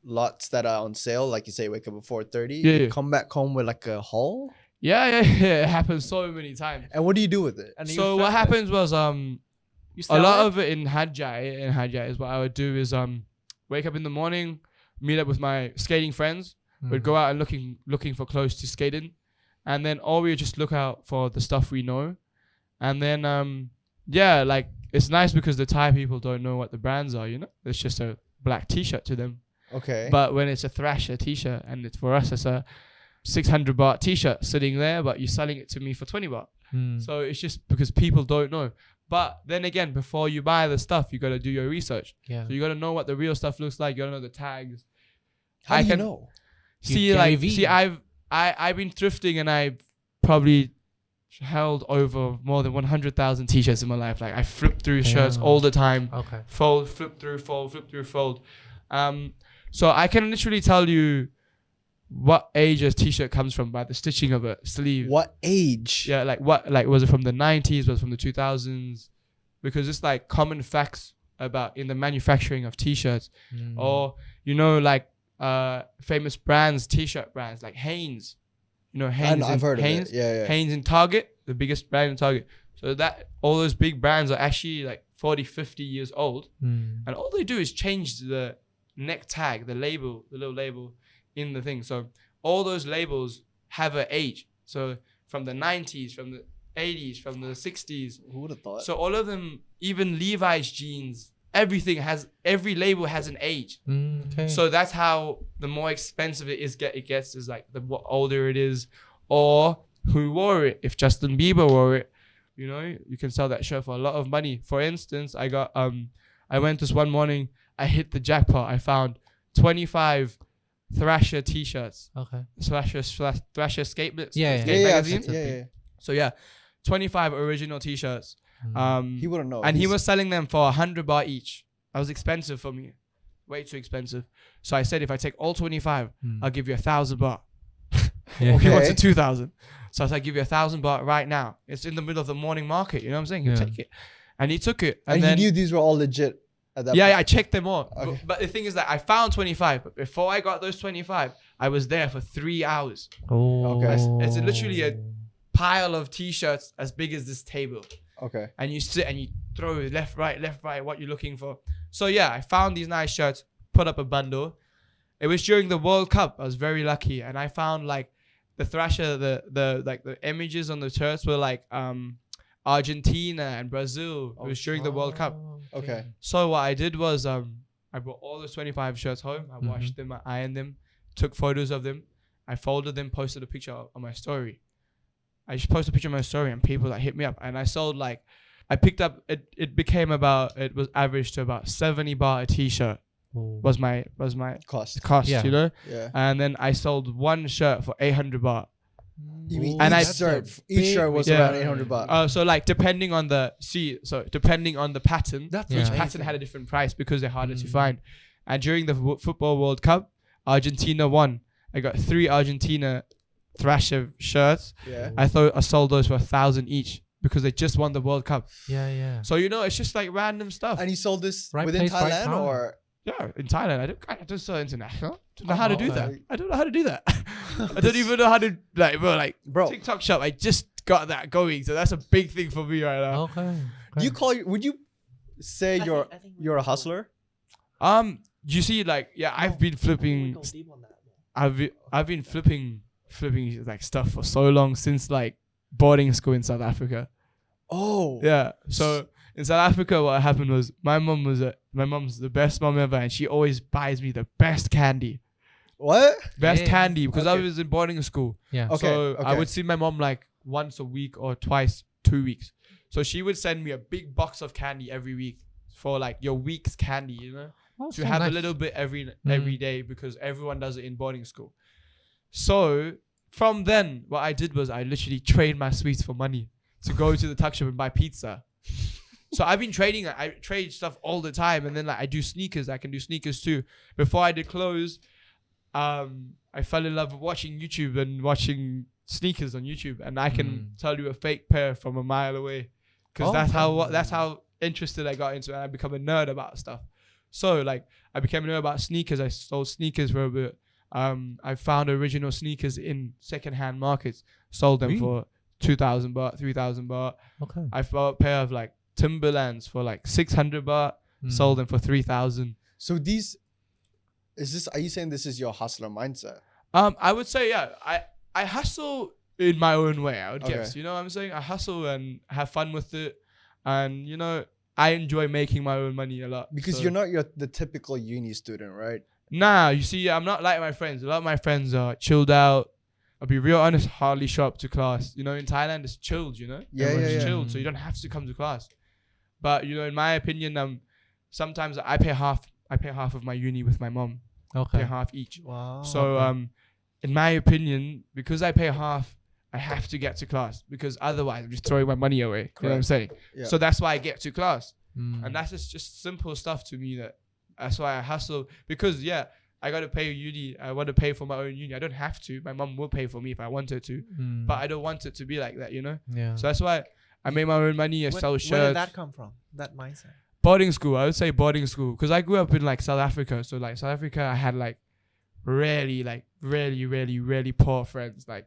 lots that are on sale, like you say, wake up at 4:30, Yeah. come back home with like a haul? Yeah. It happens so many times. And what do you do with it? And you So flip what it. happens was You a sell lot it? of it in Hajjai is what I would do is wake up in the morning, meet up with my skating friends. We'd go out and looking for clothes to skate in, and then or we would just look out for the stuff we know, and then like it's nice because the Thai people don't know what the brands are. You know, it's just a black T-shirt to them. Okay. But when it's a Thrasher T-shirt and it's for us, it's a 600 baht T-shirt sitting there, but you're selling it to me for 20 baht. So it's just because people don't know. But then again, before you buy the stuff, you got to do your research. Yeah. So you got to know what the real stuff looks like. You got to know the tags. How I do you can- know? I've been thrifting and I've probably held over more than 100,000 T-shirts in my life. Like I flip through shirts Damn. all the time. Okay. Fold, flip through, fold, flip through, fold. So I can literally tell you what age a T-shirt comes from by the stitching of a sleeve. What age? Yeah, like was it from the 90s? Was it from the 2000s? Because it's like common facts about in the manufacturing of T-shirts, or like famous brands, T-shirt brands like Hanes. You know Hanes. I've heard Hanes, of it. Yeah. Hanes in Target, the biggest brand in Target. So that all those big brands are actually like 40, 50 years old, and all they do is change the neck tag, the label, the little label in the thing. So all those labels have an age. So from the 90s, from the 80s, from the 60s. Who would have thought? So all of them, even Levi's jeans, every label has an age. Okay. So that's how the more expensive it gets is like the older it is, or who wore it. If Justin Bieber wore it, you can sell that shirt for a lot of money. For instance, I went this one morning, I hit the jackpot. I found 25 Thrasher T-shirts, Okay. Thrasher skate Yeah. skate yeah, magazine. yeah. So yeah, 25 original T-shirts. He wouldn't know. And he He's- was selling them for 100 baht each. That was expensive for me, way too expensive. So I said, if I take all 25, I'll give you 1,000 baht. Yeah. He Okay. wanted 2,000. So I said, I give you 1,000 baht right now. It's in the middle of the morning market. You know what I'm saying? You Yeah. take it, and he took it. And And he then knew these were all legit at that yeah, point. I checked them all. Okay. But the thing is that I found 25. But before I got those 25, I was there for 3 hours. Oh. Okay. It's literally a pile of T-shirts as big as this table. Okay. And you sit and you throw left, right, what you're looking for. So yeah, I found these nice shirts, put up a bundle. It was during the World Cup. I was very lucky, and I found like the Thrasher, the images on the shirts were like Argentina and Brazil. It was during the World Cup. Okay. So what I did was I brought all those 25 shirts home. I washed them, I ironed them, took photos of them. I folded them, posted a picture on my story. I just posted a picture of my story and people hit me up, and I sold like, I picked up, it was average to about 70 baht a T-shirt was my Cost. cost, Yeah. Yeah. and then I sold one shirt for 800 baht. You mean And each I- shirt? Each shirt was Yeah. around 800 baht. So like depending on the pattern, That's Yeah. each amazing. pattern had a different price because they're harder to find. And during the Football World Cup, Argentina won. I got 3 Argentina Thrasher shirts. Yeah. I thought I sold those for 1,000 each because they just won the World Cup. Yeah. So it's just like random stuff. And you sold this Right within place, right Thailand, time. or Yeah, in Thailand, I don't sell international. I don't know how to do okay. that. I don't know how to do that. I don't even know how to bro. bro? TikTok shop. I just got that going. So that's a big thing for me right now. Okay. Do you call you? Would you say you're a hustler? You see, like, yeah, I've been flipping. I've been flipping like stuff for so long since like boarding school in South Africa. Oh. Yeah. So in South Africa, what happened was my mom's the best mom ever, and she always buys me the best candy, What? best Yeah. candy because I Okay. was in boarding school. Yeah. Okay. So I okay. would see my mom like once a week or twice 2 weeks. So she would send me a big box of candy every week for like your week's candy, you know. Oh, To so have nice. a little bit every Mm. day because everyone does it in boarding school. So from then, what I did was I literally traded my sweets for money to go to the tuck shop and buy pizza. So I've been trading. I trade stuff all the time, and then like I do sneakers. I can do sneakers too. Before I did clothes, I fell in love with watching YouTube and watching sneakers on YouTube, and I can tell you a fake pair from a mile away, because that's how interested I got into it. And I become a nerd about stuff. So like I became a nerd about sneakers. I sold sneakers for a bit. I found original sneakers in secondhand markets, sold them Really? for 2,000 baht, 3,000 baht. Okay. I bought a pair of like Timberlands for like 600 baht, sold them for 3,000. So are you saying this is your hustler mindset? I would say, yeah, I hustle in my own way, I would Okay. guess. You know what I'm saying? I hustle and have fun with it. And, you know, I enjoy making my own money a lot. Because So- you're not the typical uni student, right? Nah, you see, I'm not like my friends. A lot of my friends are chilled out. I'll be real honest, hardly show up to class. You know, in Thailand, it's chilled, you know? Yeah, Everyone's yeah, yeah. chilled, so you don't have to come to class. But, you know, in my opinion, sometimes I pay half of my uni with my mom. Pay Okay. half each. Wow. So, in my opinion, because I pay half, I have to get to class because otherwise I'm just throwing my money away. You know what I'm Correct. saying? Yeah. So that's why I get to class. Mm. And that's just simple stuff to me that's why I hustle. Because, yeah, I got to pay uni. I want to pay for my own uni. I don't have to. My mom will pay for me if I wanted to. Mm. But I don't want it to be like that, you know? yeah. So that's why I make my own money. I sell Where shirts. did that come from? That mindset. Boarding school. I would say boarding school. Because I grew up in like South Africa. So like South Africa, I had like really poor friends. Like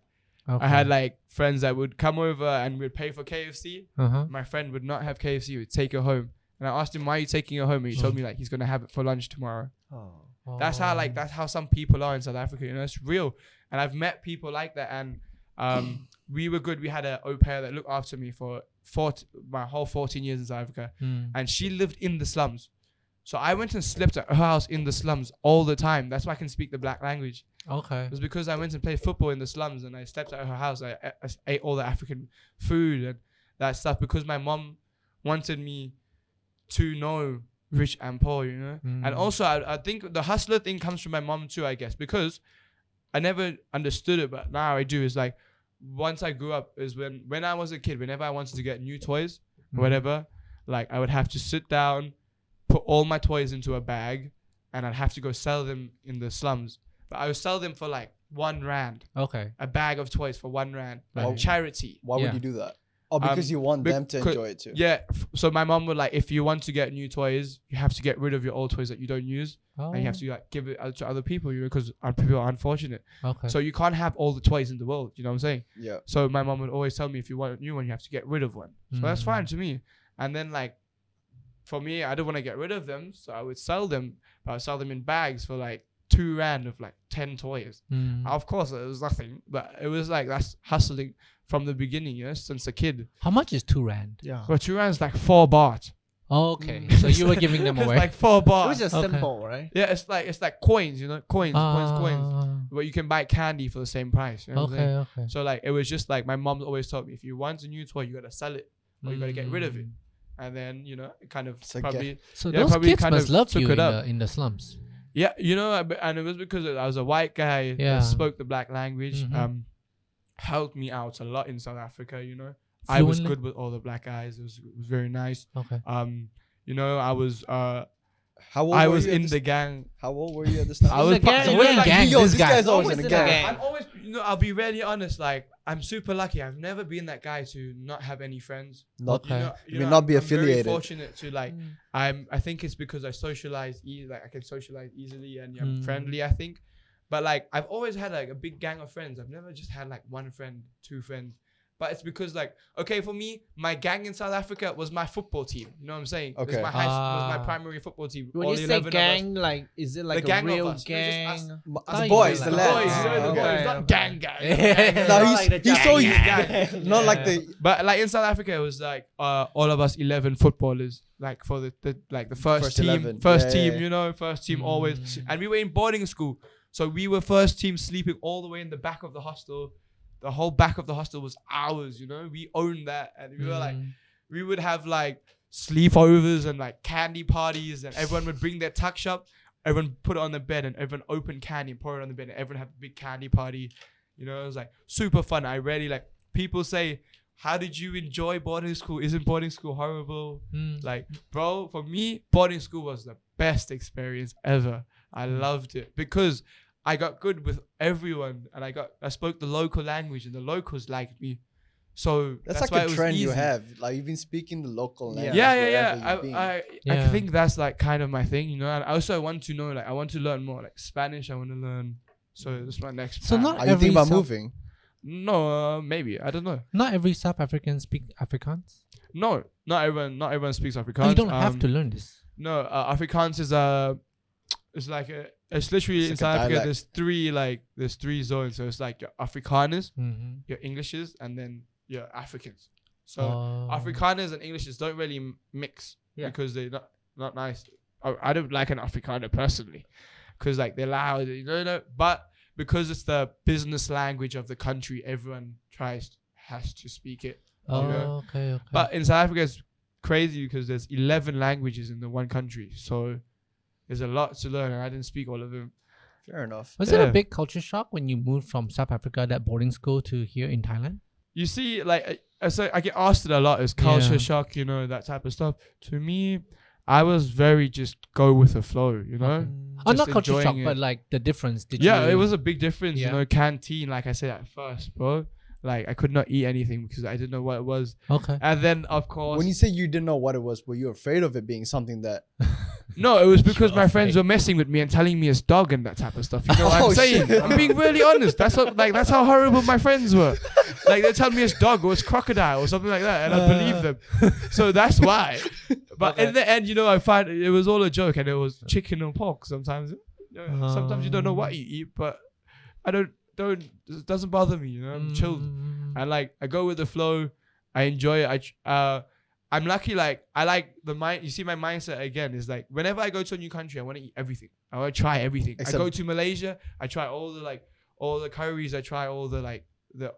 Okay. I had like friends that would come over and would pay for KFC. Uh-huh. My friend would not have KFC. He would take it home. And I asked him, why are you taking it home? And he told me like he's going to have it for lunch tomorrow. Oh. That's how some people are in South Africa. You know, it's real. And I've met people like that. And we were good. We had an au pair that looked after me for my whole 14 years in South Africa. Mm. And she lived in the slums. So I went and slept at her house in the slums all the time. That's why I can speak the black language. Okay. It was because I went and played football in the slums and I slept at her house. I ate all the African food and that stuff because my mom wanted me to know rich and poor, you know? Mm. And also, I think the hustler thing comes from my mom too, I guess, because I never understood it, but now I do. It's like, once I grew up is when I was a kid, whenever I wanted to get new toys or whatever, like I would have to sit down, put all my toys into a bag, and I'd have to go sell them in the slums. But I would sell them for like 1 rand, Okay. a bag of toys for 1 rand, like Right. charity. Why Yeah. would you do that? Oh, because you want them to becau- enjoy it too. Yeah, so my mom would like, if you want to get new toys, you have to get rid of your old toys that you don't use, Oh. and you have to like give it to other people, you know, because people are unfortunate. Okay. So you can't have all the toys in the world, you know what I'm saying? Yeah. So my mom would always tell me, if you want a new one, you have to get rid of one. So that's Mm. fine to me. And then like, for me, I don't want to get rid of them, so I would sell them. But I would sell them in bags for like 2 rand of like 10 toys. Mm. Of course, it was nothing, but it was like that's hustling from the beginning, you know, since a kid. How much is 2 rand? Yeah. But 2 rand is like 4 baht. Okay. So you were giving them It's away. like 4 It baht. was just Okay. simple, right? Yeah, it's like coins, you know, coins. Ah. But you can buy candy for the same price. You know what I'm saying? Okay. So like it was just like my mom always told me, if you want a new toy, you gotta sell it or you gotta get rid of it. And then, you know, it kind of It's like probably So Yeah, those probably kids kind must of love took you it up. in the slums. yeah, you know, and it was because I was a white guy Yeah. that spoke the black language. Mhm. Helped me out a lot in South Africa. You know, I was Fluently? good with all the black guys. It was very nice. Okay. You know, I was How old I were was you at in this- the gang. How old were you at this time? I was the gang, so yeah. when, like, Gang, Yo, this this guy. guy's always Always in a in a gang. gang. I'm always, you know, I'll be really honest. Like, I'm super lucky. I've never been that guy to not have any friends. Not, Okay. You may not be I'm very affiliated. fortunate to like. I think it's because I socialize like I can socialize easily and I'm Mm. friendly. I think, but like I've always had like a big gang of friends. I've never just had like 1 friend, 2 friends. but it's because like, okay, for me, my gang in South Africa was my football team. You know what I'm saying? It was Okay. my high school, was my primary football team. When All you say 11 of us. gang, like, is it like The gang a of real us. No, just us. gang? The you boys, mean the like- lads. Boys, you know, the Okay, boys, not okay. gang. Yeah. No, Not he's, like the he's so gang. not like the But like in South Africa, it was like all of us 11 footballers, like for the first team, 11. first Yeah, team, yeah. you know, first team always. Mm. And we were in boarding school, so we were first team sleeping all the way in the back of the hostel. The whole back of the hostel was ours, you know. We owned that, and we were like, we would have like sleepovers and like candy parties, and everyone would bring their tuck shop. Everyone put it on the bed, and everyone opened candy and pour it on the bed, and everyone had a big candy party. You know, it was like super fun. I really like. People say, "How did you enjoy boarding school? Isn't boarding school horrible?" Mm. Like, bro, for me, boarding school was the best experience ever. I loved it because I got good with everyone, and I spoke the local language, and the locals liked me. So that's why like it a was trend you easy. have. Like you've been speaking the local language. Yeah, wherever you've been. I Yeah. think that's like kind of my thing, you know. And I also want to know, like, I want to learn more, like Spanish. I want to learn. So that's my next. So plan. not Are you every thinking about South- moving? No, maybe I don't know. Not every South African speak Afrikaans. No, not everyone speaks Afrikaans. Oh, you don't have to learn this. No, Afrikaans is it's like it's literally It's in like a South Africa. dialect. There's three zones. So it's like your Afrikaners, Mm-hmm. your Englishes, and then your Africans. So Oh. Afrikaners and Englishes don't really mix Yeah. because they're not nice. I don't like an Afrikaner personally because like they're loud, you know. But because it's the business language of the country, everyone has to speak it. Oh, you know? okay. But in South Africa, it's crazy because there's 11 languages in the one country, so there's a lot to learn, and I didn't speak all of them. Fair enough. was it a yeah. big culture shock when you moved from South Africa, that boarding school, to here in Thailand? You see, like I get asked it a lot, is culture Yeah. shock, you know, that type of stuff. To me, I was very just go with the flow, you know. Oh, Just not culture shock, enjoying it. but like the difference. Did Yeah, you, it was a big difference, Yeah. you know. Canteen, like I said at first, bro. Like I could not eat anything because I didn't know what it was, okay. and then of course, When you say you didn't know what it was, were you afraid of it being something that? no, it was because Sure, my friends mate. were messing with me and telling me it's dog and that type of stuff. You know what Oh, I'm saying? shit. I'm being really honest. That's how horrible my friends were. Like they tell me it's dog or it's crocodile or something like that, and I believe them. So that's why. But in the end, you know, I find it was all a joke, and it was chicken or pork. Sometimes, sometimes you don't know what you eat, but I don't. It doesn't bother me. You know, I'm chilled, and like I go with the flow. I enjoy it. I'm lucky. Like I like the mind. You see, my mindset again is like whenever I go to a new country, I want to eat everything. I want to try everything. I Except- go to Malaysia, I try all the curries. I try all the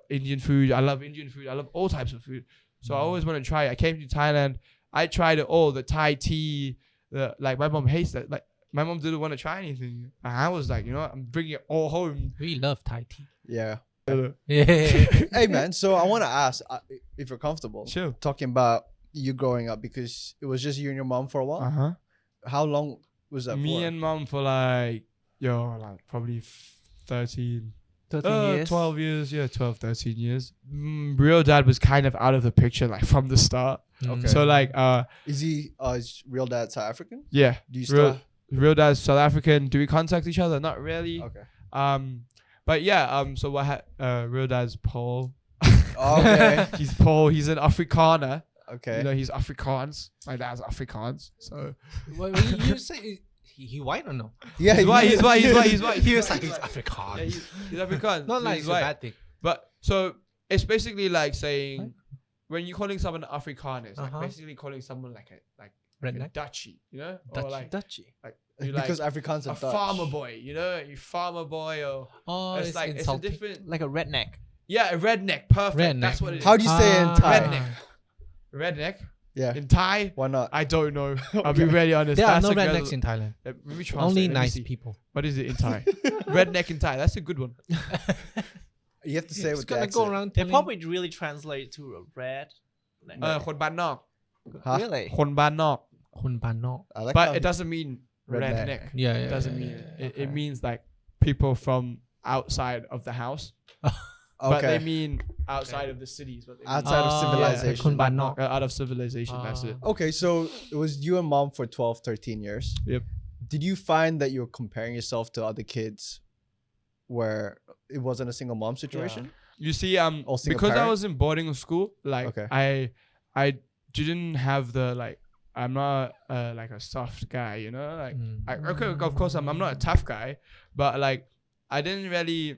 Indian food. I love Indian food. I love all types of food. So I always want to try it. I came to Thailand. I tried it all. The Thai tea. Like my mom hates that. Like my mom didn't want to try anything. And I was like, you know what? I'm bringing it all home. We love Thai tea. Yeah. Yeah. Hey man, so I want to ask if you're comfortable Sure. talking about you growing up, because it was just you and your mom for a while. huh. How long was that Me for? and mom for probably 13. 13 years. 12 years, 13 years. Real dad was kind of out of the picture, like from the start. Okay. So like, Is he is real dad South African? yeah, Do you real, still? real dad's South African. Do we contact each other? Not really. Okay. But yeah, so what? Real dad's Paul. Okay. He's Paul. He's an Afrikaner. Okay. You know, he's Afrikaans. My dad's Afrikaans. So Well, you say he white or no? Yeah. he's white. He's white. He's white. He's white. He was like he's Yeah, Afrikaans. he's Afrikaans. Not so like he's it's a white. bad thing. But so it's basically like saying Right. when you're calling someone Afrikaner, it's like Uh-huh. basically calling someone like a Redneck. Dutchie, you know, or Dutchie. like Dutchy. you because like Afrikaans a are Dutch. farmer boy, you know, you farmer boy, or Oh, it's like it's a insulting. different, Like a redneck. yeah, a redneck, perfect. Redneck. That's what it is. How do you say it in Thai? Redneck. Redneck Yeah. in Thai. Why not? I don't know. I'll be really honest. There are That's no a good- rednecks in Thailand. Let me translate. Only Let me nice see. people. What is it in Thai? Redneck in Thai. That's a good one. You have to say it It's with the gonna go accent. around. They telling- probably really translate to a red. คนบ้านนอก Huh? Really? คนบ้านนอก คนบ้านนอก I like But how it doesn't mean Redneck. redneck. Yeah, It doesn't mean it means like people from outside of the house, but they okay. mean outside of the cities. But they mean Outside of Ah, civilization. คนบ้านนอก out of civilization. That's it. Okay, so it was you and mom for 12, 13 years. Yep. Did you find that you were comparing yourself to other kids where it wasn't a single mom situation? You see, All single because I parent? was in boarding school, like Okay. I didn't have the like. I'm not like a soft guy, you know. Like, okay, of course, I'm not a tough guy, but like, I didn't really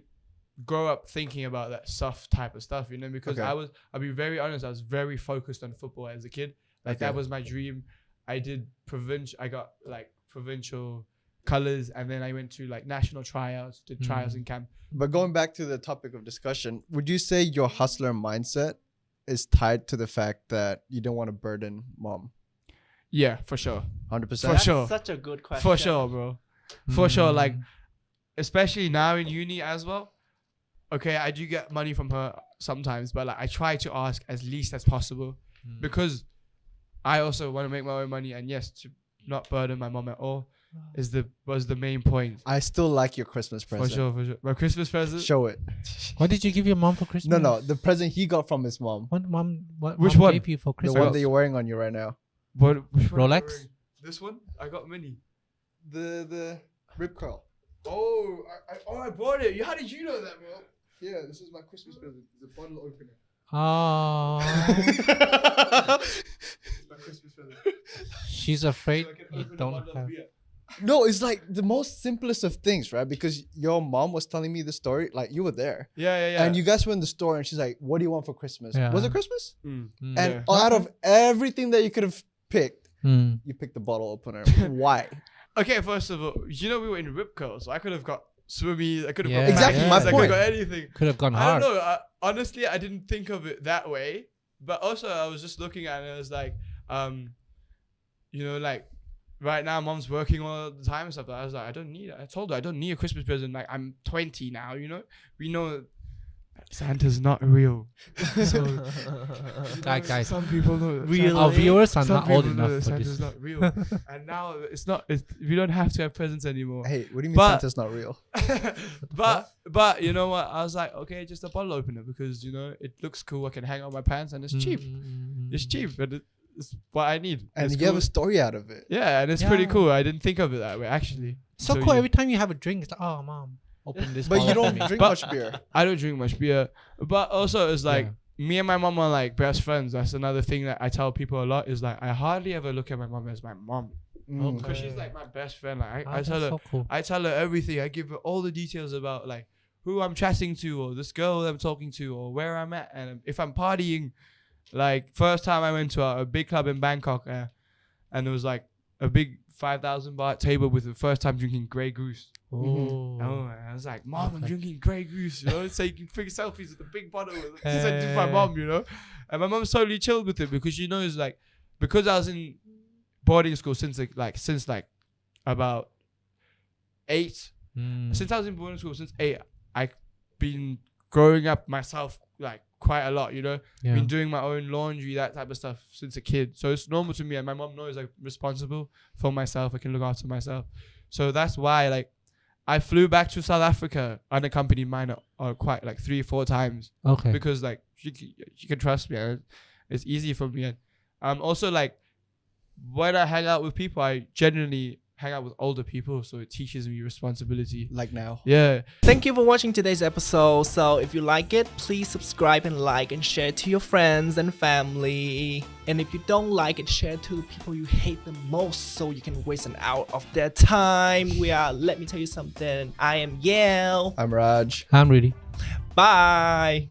grow up thinking about that soft type of stuff, you know, because Okay. I'll be very honest, I was very focused on football as a kid. Like that Okay. was my dream. I did I got like provincial colors, and then I went to like national tryouts, did tryouts in camp. But going back to the topic of discussion, would you say your hustler mindset is tied to the fact that you don't want to burden mom? Yeah, for sure. 100%. For That's sure. such a good question. For sure, bro. For sure. Like, especially now in uni as well. Okay, I do get money from her sometimes, but like I try to ask as least as possible because I also want to make my own money, and yes, to not burden my mom at all was the main point. I still like your Christmas present. For sure. My Christmas present. Show it. What did you give your mom for Christmas? No, the present he got from his mom. What mom? What Which mom one? gave you for The Christmas? one that you're wearing on you right now. Which one am I Rolex? wearing? This one? I got mini. The rib curl. Oh, I bought it. How did you know that, bro? Yeah, this is my Christmas present. The bottle opener. Oh, My Christmas present. she's afraid So I can you open a don't bottle of have. beer. No, it's like the most simplest of things, right? Because your mom was telling me the story, like you were there. Yeah. And you guys were in the store and she's like, what do you want for Christmas? Yeah. Was it Christmas? Mm. Mm. And Yeah. out of everything that you could have picked, Mm. you picked the bottle opener. Why? Okay, first of all, you know we were in Rip Curl, so I could have got swimmies. I could have Yeah. got Exactly, Mackies, my I could point. have got anything. Could have gone I hard. don't know. Honestly, I didn't think of it that way. But also, I was just looking at it. And it was like, you know, like right now, mom's working all the time and stuff. I was like, I don't need it. I told her I don't need a Christmas present. Like I'm 20 now. You know, we know that Santa's not real. So Guys, some people know that Really? our viewers are Some not old people know enough that for Santa's this. not real. And now it's not. We don't have to have presents anymore. Hey, what do you mean But- Santa's not real? but you know what? I was like, okay, just a bottle opener because you know it looks cool. I can hang on my pants and it's cheap. It's cheap, but it's what I need. And It's you have cool. a story out of it. Yeah, and it's pretty Yeah. cool. I didn't think of it that way actually. So cool. yeah. Every time you have a drink, it's like, oh, mom, open this. But you bottle for don't me." drink But- much beer. I don't drink much beer, but also it's like me and my mom are like best friends. That's another thing that I tell people a lot is like I hardly ever look at my mom as my mom Mm. because she's like my best friend. Like Ah, I tell her. that's so cool. I tell her everything. I give her all the details about like who I'm chatting to or this girl I'm talking to or where I'm at. And if I'm partying, like first time I went to a big club in Bangkok and there was like a big 5,000 baht table with the first time drinking Grey Goose. Oh. Oh, and I was like, Mom, I'm Okay. drinking Grey Goose, you know, so you can take selfies with the big bottle. She said to my mom, you know, and my mom's totally chilled with it because she knows like, because I was in boarding school since about 8. Mm. Since I was in boarding school since 8, I've been growing up myself like quite a lot, you know. Yeah. Been doing my own laundry, that type of stuff since a kid. So it's normal to me, and my mom knows I'm responsible for myself. I can look after myself. So that's why like I flew back to South Africa unaccompanied minor quite like 3-4 times Okay. because like she can trust me. And it's easy for me. And also like when I hang out with people, I genuinely hang out with older people, so it teaches me responsibility. Like now. Yeah. Thank you for watching today's episode. So if you like it, please subscribe and like and share to your friends and family. And if you don't like it, share to people you hate the most so you can waste an hour of their time. Let me tell you something. I am Yale. I'm Raj. I'm ready. Bye.